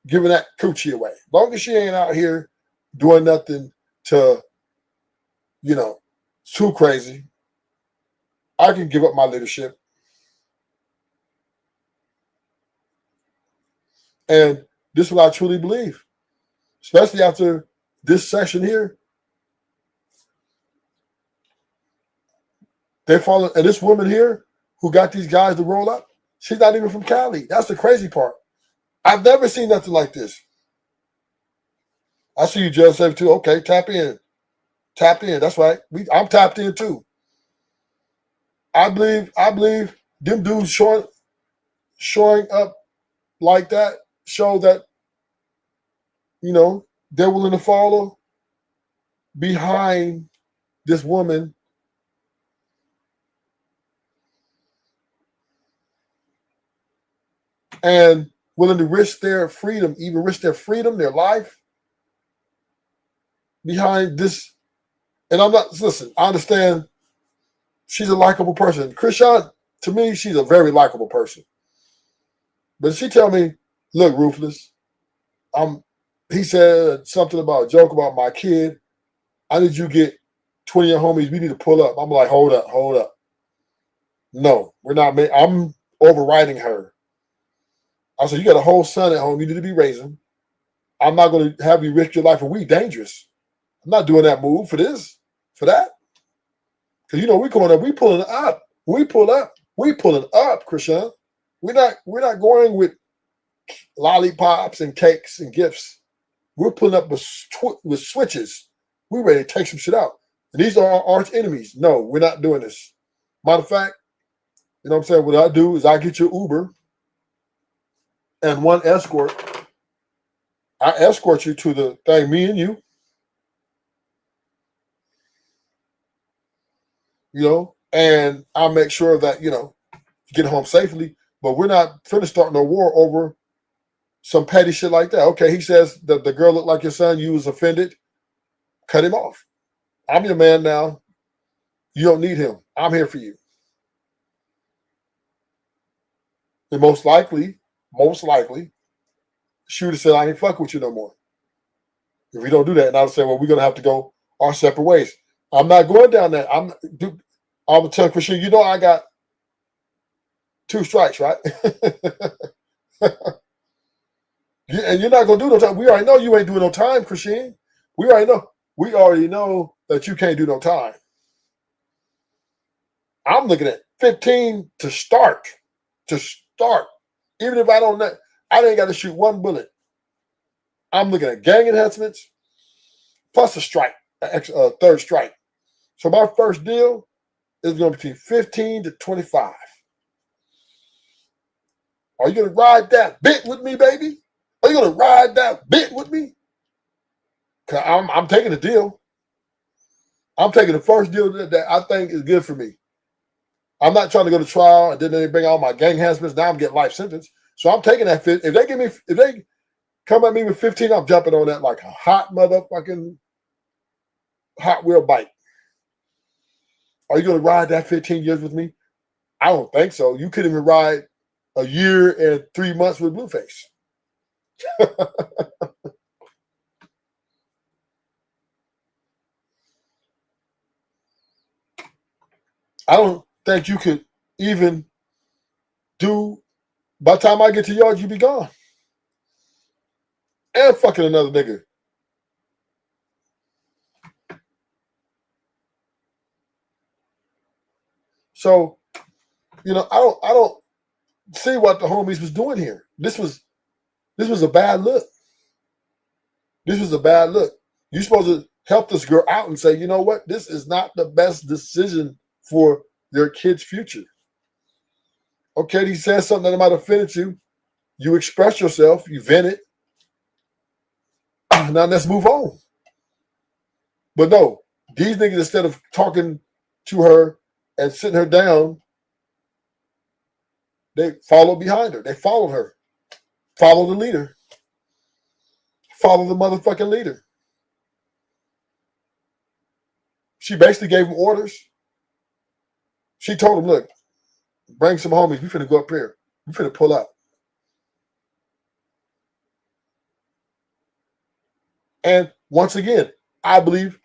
giving that coochie away. Long as she ain't out here doing nothing to, too crazy. I can give up my leadership. And this is what I truly believe. Especially after this session here. They follow, and this woman here who got these guys to roll up, she's not even from Cali. That's the crazy part. I've never seen nothing like this. I see you, Judge 72. Okay, tap in. Tapped in. That's right. I'm tapped in too. I believe them dudes showing up like that show that, they're willing to follow behind this woman and willing to risk their freedom, even risk their freedom, their life behind this. And listen, I understand she's a likable person. Chrisean, to me, she's a very likable person. But she tell me, look, Ruthless, he said something about a joke about my kid. I need you to get 20 of your homies. We need to pull up. I'm like, hold up. No, we're not. I'm overriding her. I said, you got a whole son at home. You need to be raising. I'm not going to have you risk your life, and we dangerous. I'm not doing that move for this, for that. Because we're going up, we pulling up. We pull up, we pulling up, Chrisean. We're not going with lollipops and cakes and gifts. We're pulling up with switches. We're ready to take some shit out. And these are our arch enemies. No, we're not doing this. Matter of fact, you know what I'm saying? What I do is I get your Uber and one escort. I escort you to the thing, me and you. And I'll make sure that, you get home safely. But we're not finna start no war over some petty shit like that. Okay, he says that the girl looked like your son, you was offended. Cut him off. I'm your man now. You don't need him. I'm here for you. And most likely, she would have said, I ain't fuck with you no more. If we don't do that, and I would say, well, we're gonna have to go our separate ways. I'm not going down that. I'm gonna tell Chrisean, I got 2 strikes, right? And you're not gonna do no time. We already know you ain't doing no time, Chrisean. We already know that you can't do no time. I'm looking at 15 to start. Even if I ain't got to shoot 1 bullet. I'm looking at gang enhancements plus a strike, a third strike. So my first deal is going to be between 15 to 25. Are you going to ride that bit with me, baby? Are you going to ride that bit with me? Because I'm taking a deal. I'm taking the first deal that I think is good for me. I'm not trying to go to trial and then they bring all my gang enhancements. Now I'm getting life sentence. So I'm taking that. If they come at me with 15, I'm jumping on that like a hot motherfucking Hot Wheel bike. Are you going to ride that 15 years with me? I don't think so. You couldn't even ride a year and 3 months with Blueface. I don't think you could even do. By the time I get to yours, you be gone. And fucking another nigga. So, I don't see what the homies was doing here. This was a bad look. This was a bad look. You're supposed to help this girl out and say, you know what? This is not the best decision for your kid's future. Okay, he says something that might have offended you. You express yourself. You vent it. Now let's move on. But no, these niggas, instead of talking to her and sitting her down, they followed behind her. They followed her. Follow the leader. Follow the motherfucking leader. She basically gave him orders. She told him, look, bring some homies. We finna go up here. We finna pull up. And once again, I believe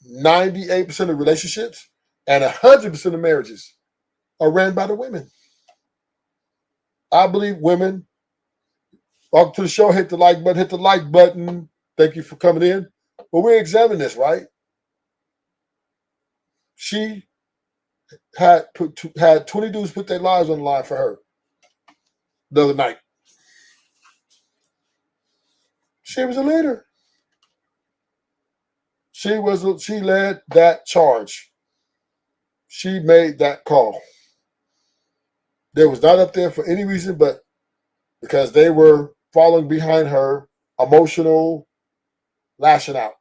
98% of relationships and 100% of marriages are ran by the women. I believe women. Welcome to the show. Hit the like button. Hit the like button. Thank you for coming in. Well, we're examining this, right? She had 20 dudes put their lives on the line for her the other night. She was a leader. She led that charge. She made that call. They was not up there for any reason but because they were following behind her, emotional, lashing out.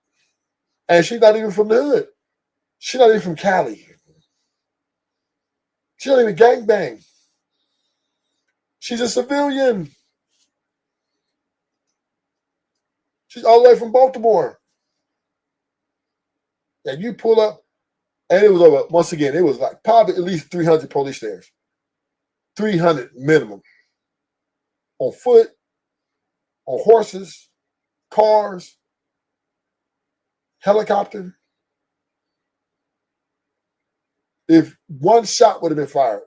And she's not even from the hood. She's not even from Cali. She don't even gangbang. She's a civilian. She's all the way from Baltimore. And you pull up, and it was over. Once again, it was like probably at least 300 police there. 300 minimum. On foot, on horses, cars, helicopter. If one shot would have been fired,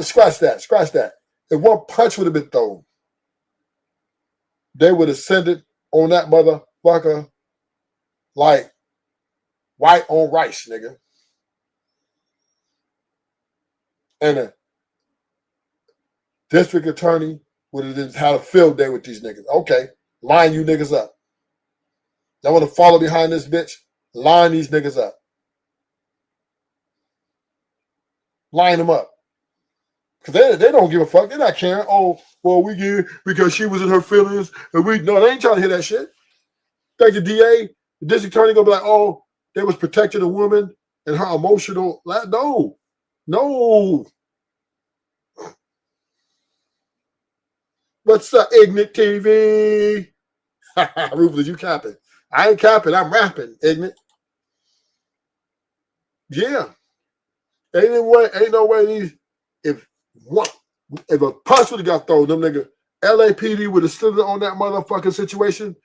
scratch that. If one punch would have been thrown, they would have sent it on that motherfucker like white on rice, nigga. And a district attorney would have just had a field day with these niggas. Okay, line you niggas up. Y'all want to follow behind this bitch? Line these niggas up. Line them up. Because they don't give a fuck. They're not caring. Oh, well, we give because she was in her feelings. And no, they ain't trying to hear that shit. Think the DA, the district attorney gonna be like, oh, they was protecting a woman and her emotional. No. What's up, Ignorant TV? Rufus, you capping. I ain't capping, I'm rapping, Ignorant. Yeah. Ain't no way these, if a punch would have got thrown, them nigga, LAPD would have stood on that motherfucking situation,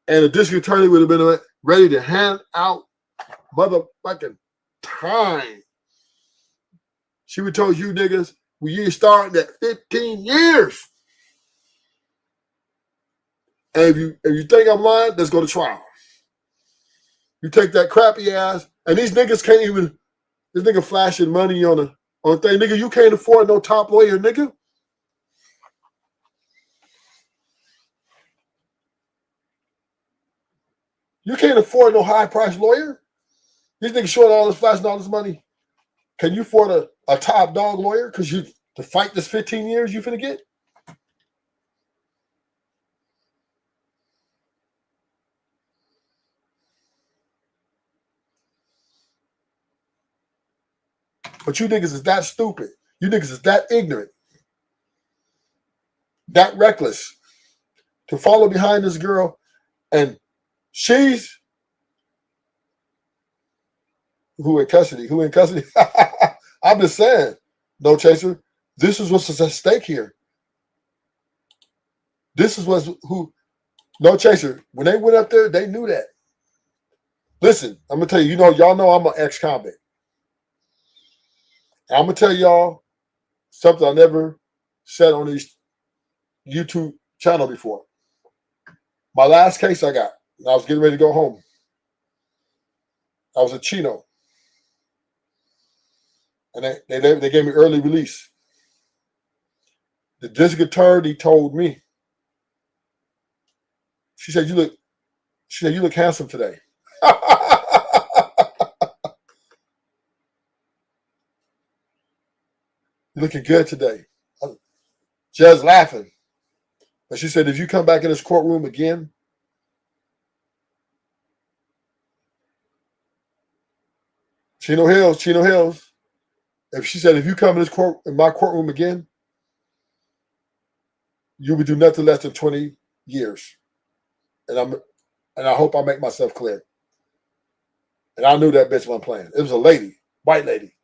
and the district attorney would have been ready to hand out motherfucking time. She would told you niggas, we starting at 15 years. And if you think I'm lying, let's go to trial. You take that crappy ass, and these niggas can't even, this nigga flashing money on a thing. Nigga, you can't afford no top lawyer, nigga. You can't afford no high-priced lawyer. These niggas short all this flashing all this money. Can you afford a top dog lawyer? Because you to fight this 15 years you finna get? But you niggas is that stupid. You niggas is that ignorant, that reckless to follow behind this girl, and she's who in custody? I'm just saying, no chaser. This is what's at stake here. This is no chaser. When they went up there, they knew that. Listen, I'm gonna tell you. Y'all know I'm an ex-convict. I'm gonna tell y'all something I never said on these YouTube channel before. My last case I got, I was getting ready to go home. I was a Chino. And they gave me early release. The district attorney told me, she said, you look handsome today. You're looking good today. Just laughing. But she said, if you come back in this courtroom again, Chino Hills. If you come in my courtroom again, you would do nothing less than 20 years. And I hope I make myself clear. And I knew that bitch wasn't playing. It was a lady, white lady.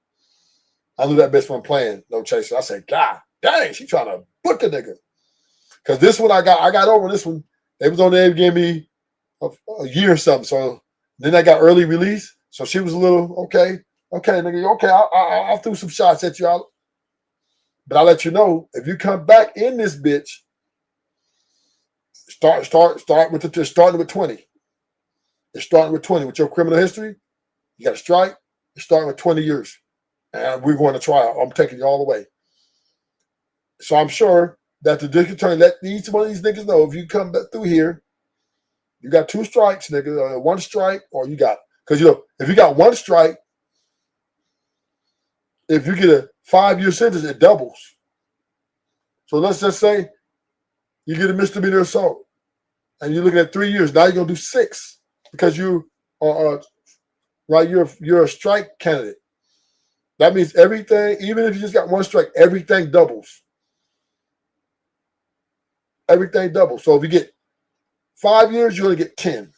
I knew that bitch wasn't playing, no chaser. I said, God dang, she trying to book a nigga. Because this one I got over this one. They was on there, gave me a year or something. So then I got early release. So she was a little, okay, nigga, okay, I'll throw some shots at you. But I'll let you know, if you come back in this bitch, starting with 20. It's starting with 20. With your criminal history, you got a strike, it's starting with 20 years. And we're going to trial. I'm taking you all the way. So I'm sure that the district attorney let each one of these niggas know, if you come back through here, you got 2 strikes, nigga, or 1 strike, or you got, because if you got 1 strike, if you get a 5-year sentence, it doubles. So let's just say you get a misdemeanor assault, and you're looking at 3 years. Now you're gonna do 6 because you are right. You're a strike candidate. That means everything, even if you just got 1 strike, everything doubles. Everything doubles. So if you get 5 years, you're gonna get 10.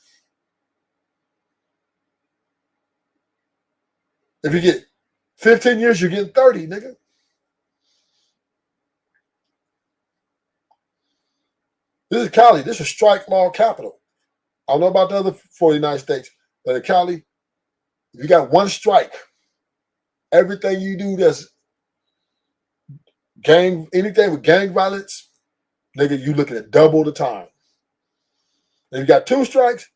If you get 15 years, you're getting 30, nigga. This is Cali. This is strike law capital. I don't know about the other 49 states, but in Cali, if you got one strike, everything you do that's anything with gang violence, nigga, you looking at double the time. If you got 2 strikes,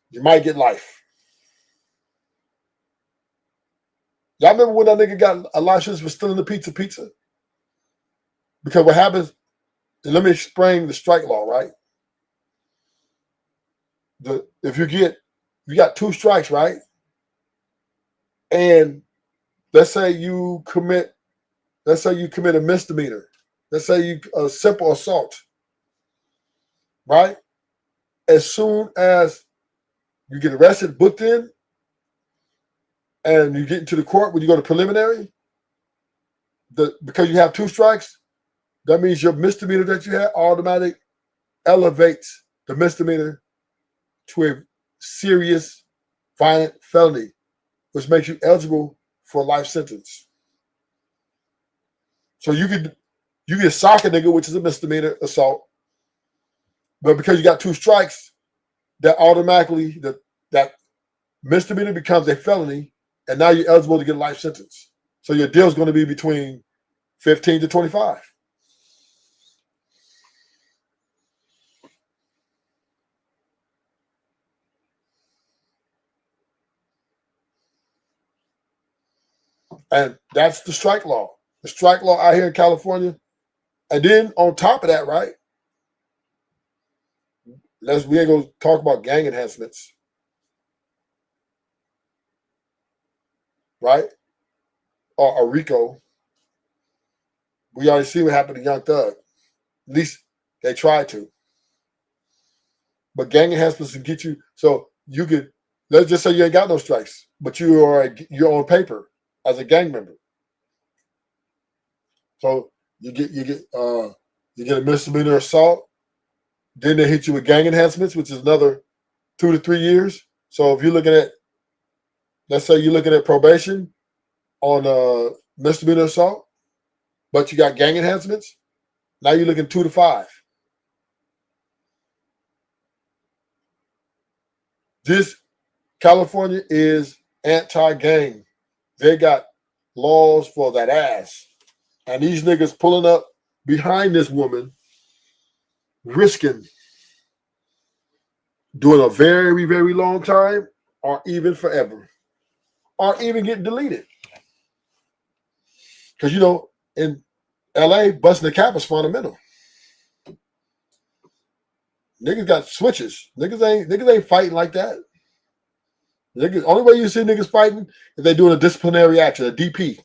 you might get life. Y'all remember when that nigga got a license for stealing the pizza? Because what happens, and let me explain the strike law, right? If you got 2 strikes, right? And let's say you commit a misdemeanor. Let's say you a simple assault, right? As soon as you get arrested, booked in, and you get into the court when you go to preliminary, because you have 2 strikes, that means your misdemeanor that you had automatically elevates the misdemeanor to a serious violent felony, which makes you eligible for a life sentence. So you get sock a nigga, which is a misdemeanor assault, but because you got 2 strikes, that automatically that misdemeanor becomes a felony, and now you're eligible to get a life sentence. So your deal is going to be between 15 to 25. And that's the strike law. The strike law out here in California. And then on top of that, right? We ain't gonna talk about gang enhancements, right? Or a RICO. We already see what happened to Young Thug. At least they tried to. But gang enhancements can get you. So you could, let's just say you ain't got no strikes, but you're on paper as a gang member. So you get a misdemeanor assault. Then they hit you with gang enhancements, which is another 2 to 3 years. So if you're looking at, let's say you're looking at probation on misdemeanor assault, but you got gang enhancements, now you're looking 2 to 5. This California is anti-gang. They got laws for that ass. And these niggas pulling up behind this woman, risking doing a very, very long time, or even forever, or even getting deleted. Because, in LA, busting the cap is fundamental. Niggas got switches. Niggas ain't fighting like that. Niggas, only way you see niggas fighting is they doing a disciplinary action, a DP.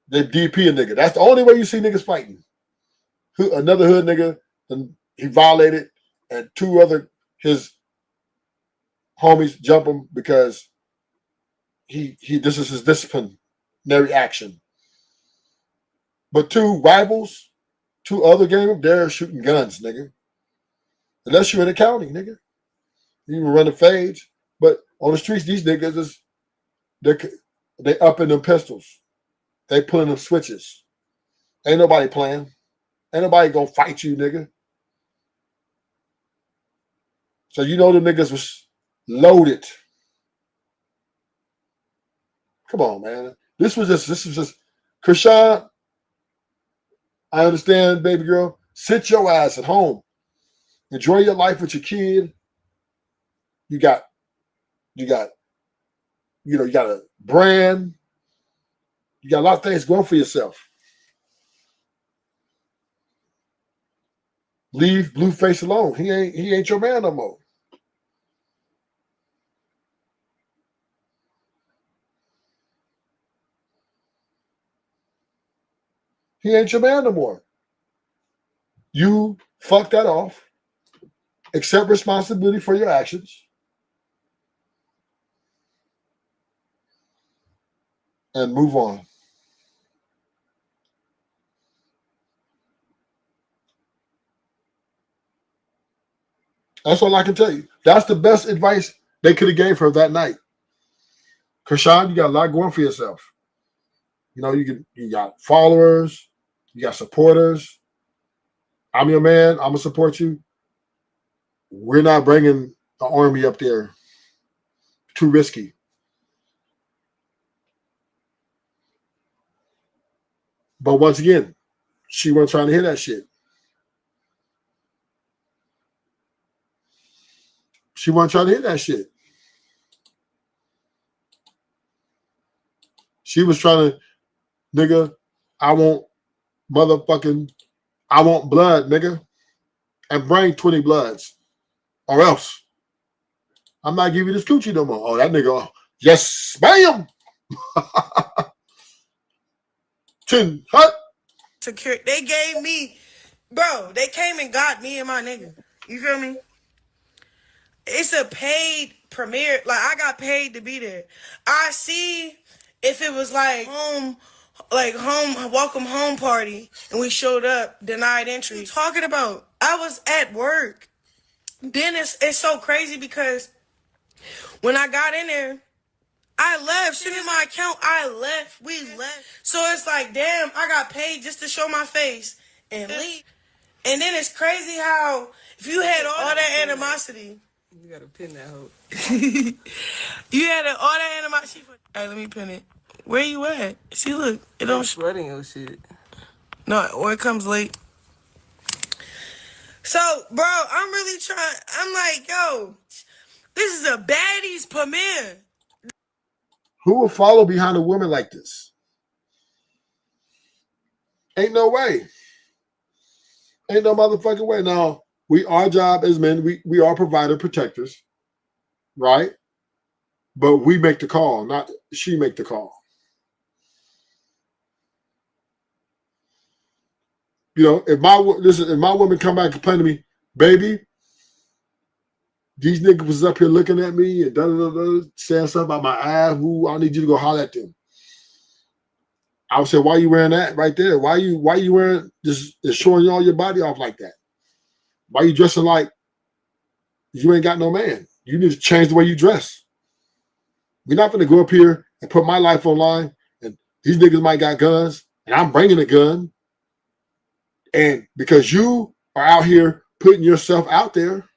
They DP a nigga. That's the only way you see niggas fighting. Another hood nigga, and he violated, and 2 other his homies jump him because this is his disciplinary action. But 2 rivals, 2 other gamers, they're shooting guns, nigga. Unless you're in the county, nigga. You can run the fades. But on the streets, these niggas they up in them pistols. They pulling them switches. Ain't nobody playing. Ain't nobody gonna fight you, nigga. So the niggas was loaded. Come on, man. This was just Chrisean. I understand, baby girl. Sit your ass at home. Enjoy your life with your kid. You got a brand. You got a lot of things going for yourself. Leave Blueface alone. He ain't your man no more. He ain't your man no more. You fuck that off. Accept responsibility for your actions. And move on. That's all I can tell you. That's the best advice they could have gave her that night. Chrisean, you got a lot going for yourself. You know, you got followers, you got supporters. I'm your man. I'm gonna support you. We're not bringing the army up there. Too risky. But once again, she wasn't trying to hear that shit. She wasn't trying to hear that shit. She was trying to, nigga, I want blood, nigga. And bring 20 bloods. Or else. I'm not giving you this coochie no more. Oh, that nigga, yes, bam! 10 hut. They gave me, bro, they came and got me and my nigga. You feel me? It's a paid premiere. Like, I got paid to be there. I see if it was like home, welcome home party, and we showed up, denied entry. What are you talking about? I was at work. Then it's so crazy because when I got in there, I left. Shit in my account. I left. We left. So it's like, damn, I got paid just to show my face and leave. And then it's crazy how if you had all that animosity. You gotta pin that hoe. You had all that animosity. Hey, let me pin it. Where you at? See, look. It don't spreading your shit. No, or it comes late. So, bro, I'm really trying. I'm like, yo, this is a baddies premiere. Who will follow behind a woman like this? Ain't no way. Ain't no motherfucking way. Now, our job as men, we are provider protectors, right? But we make the call, not she make the call. You know, if my woman come back and complain to me, baby, these niggas was up here looking at me and saying something about my ass. Ooh, I need you to go holler at them. I would say, why you wearing that right there? Why you wearing just showing all your body off like that? Why you dressing like you ain't got no man? You need to change the way you dress. We're not gonna go up here and put my life online and these niggas might got guns and I'm bringing a gun. And because you are out here putting yourself out there,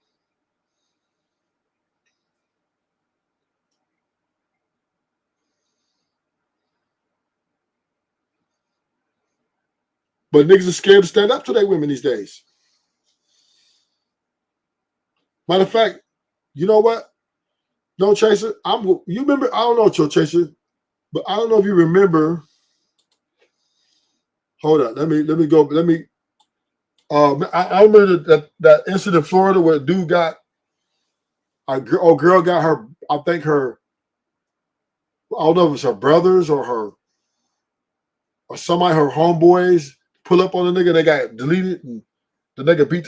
but niggas are scared to stand up to their women these days. Matter of fact, you know what? No Chaser, you remember, I don't know, Joe Chaser, but I don't know if you remember. Hold on, let me go. I remember that incident in Florida where a dude got girl got her, I think her, I don't know if it's her brothers or somebody, her homeboys pull up on the nigga, they got deleted and the nigga beat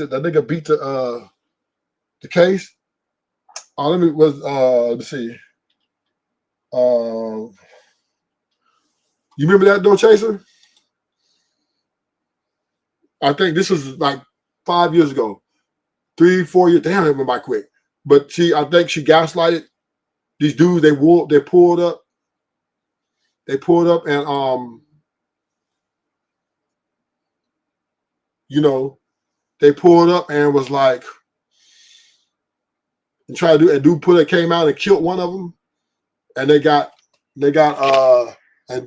the case. Let's see. You remember that, though, Chaser? I think this was like 5 years ago, 3, 4 years. Damn, it went by quick. But I think she gaslighted these dudes. They pulled up. They pulled up and you know, they pulled up and was like, and tried to do. A dude came out and killed one of them, and they got and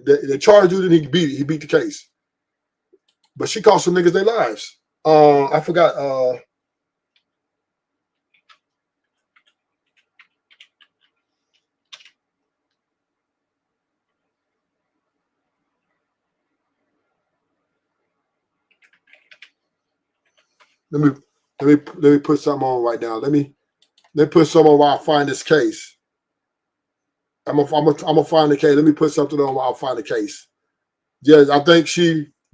they charged dude and he beat the case. But she cost some niggas their lives. I forgot. Let me put something on right now. Let me put something on while I find this case. I'm gonna find the case. Let me put something on while I find the case. Yeah, I think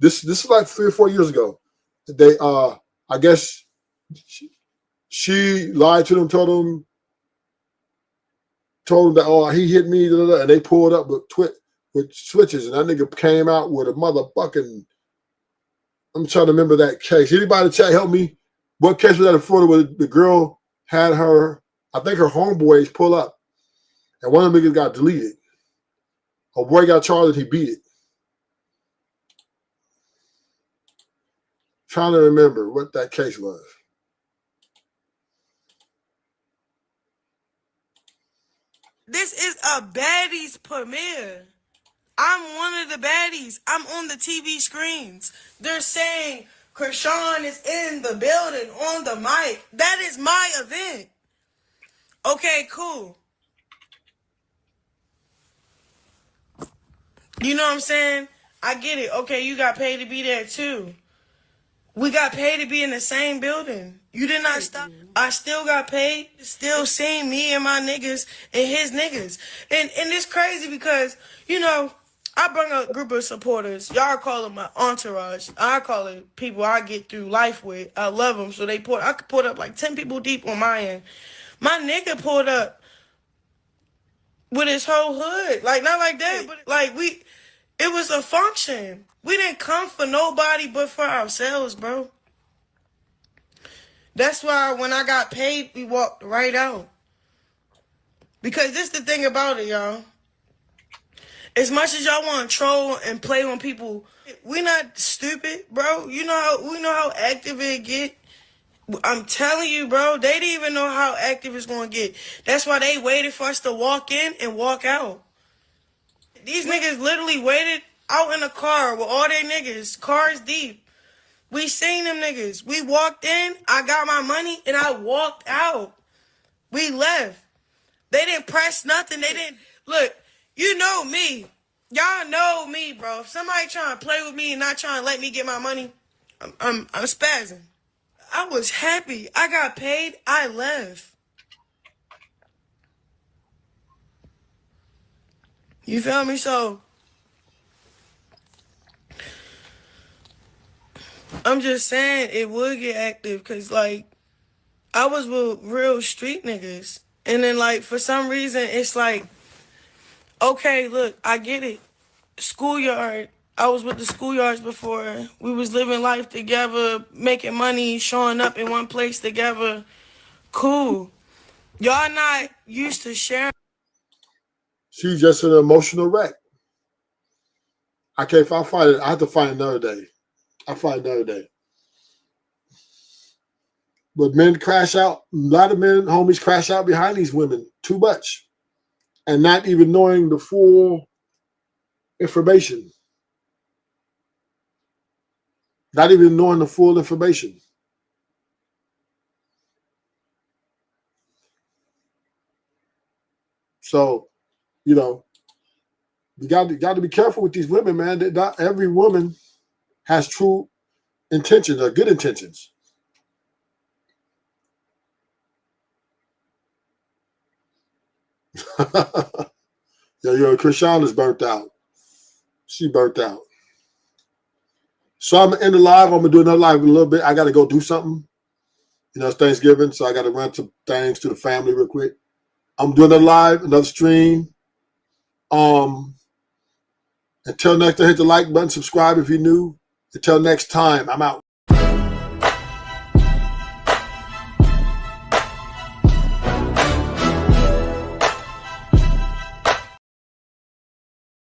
this is like 3 or 4 years ago. They I guess she lied to them, told them that he hit me, and they pulled up with switches, and that nigga came out with a motherfucking. I'm trying to remember that case. Anybody in the chat help me? What case was that in Florida where the girl had her I think her homeboys pull up, and one of them niggas got deleted. A boy got charged and he beat it. Trying to remember what that case was. This is a baddies premiere. I'm one of the baddies. I'm on the TV screens. They're saying Chrisean is in the building on the mic. That is my event. Okay, cool. You know what I'm saying? I get it. Okay, you got paid to be there too. We got paid to be in the same building. You did not stop. I still got paid. Still seeing me and my niggas and his niggas. And it's crazy because, you know, I bring a group of supporters. Y'all call them my entourage. I call it people I get through life with. I love them. So I could put up like 10 people deep on my end. My nigga pulled up with his whole hood. Like, not like that, but like it was a function. We didn't come for nobody but for ourselves, bro. That's why when I got paid, we walked right out. Because this the thing about it, y'all. As much as y'all want to troll and play on people, we not stupid, bro. We know how active it get. I'm telling you, bro, they didn't even know how active it's going to get. That's why they waited for us to walk in and walk out. These niggas literally waited out in a car with all their niggas, cars deep. We seen them niggas. We walked in, I got my money, and I walked out. We left. They didn't press nothing. They didn't. Look, you know me. Y'all know me, bro. If somebody trying to play with me and not trying to let me get my money, I'm spazzing. I was happy. I got paid. I left. You feel me? So, I'm just saying it would get active because, like, I was with real street niggas. And then, like, for some reason, it's like, okay, look, I get it. Schoolyard. I was with the schoolyards before. We was living life together, making money, showing up in one place together. Cool. Y'all not used to sharing. She's just an emotional wreck. If I find it, I have to find another day. I'll find another day. But men crash out. A lot of men, homies, crash out behind these women too much. And not even knowing the full information. Not even knowing the full information. So, you know, you got to be careful with these women, man. That not every woman has true intentions or good intentions. Chrisean is burnt out. She burnt out. So I'm going to end the live. I'm going to do another live in a little bit. I got to go do something. You know, it's Thanksgiving, so I got to run some things to the family real quick. I'm doing another live, another stream. Until next time, hit the like button, subscribe if you're new. Until next time, I'm out.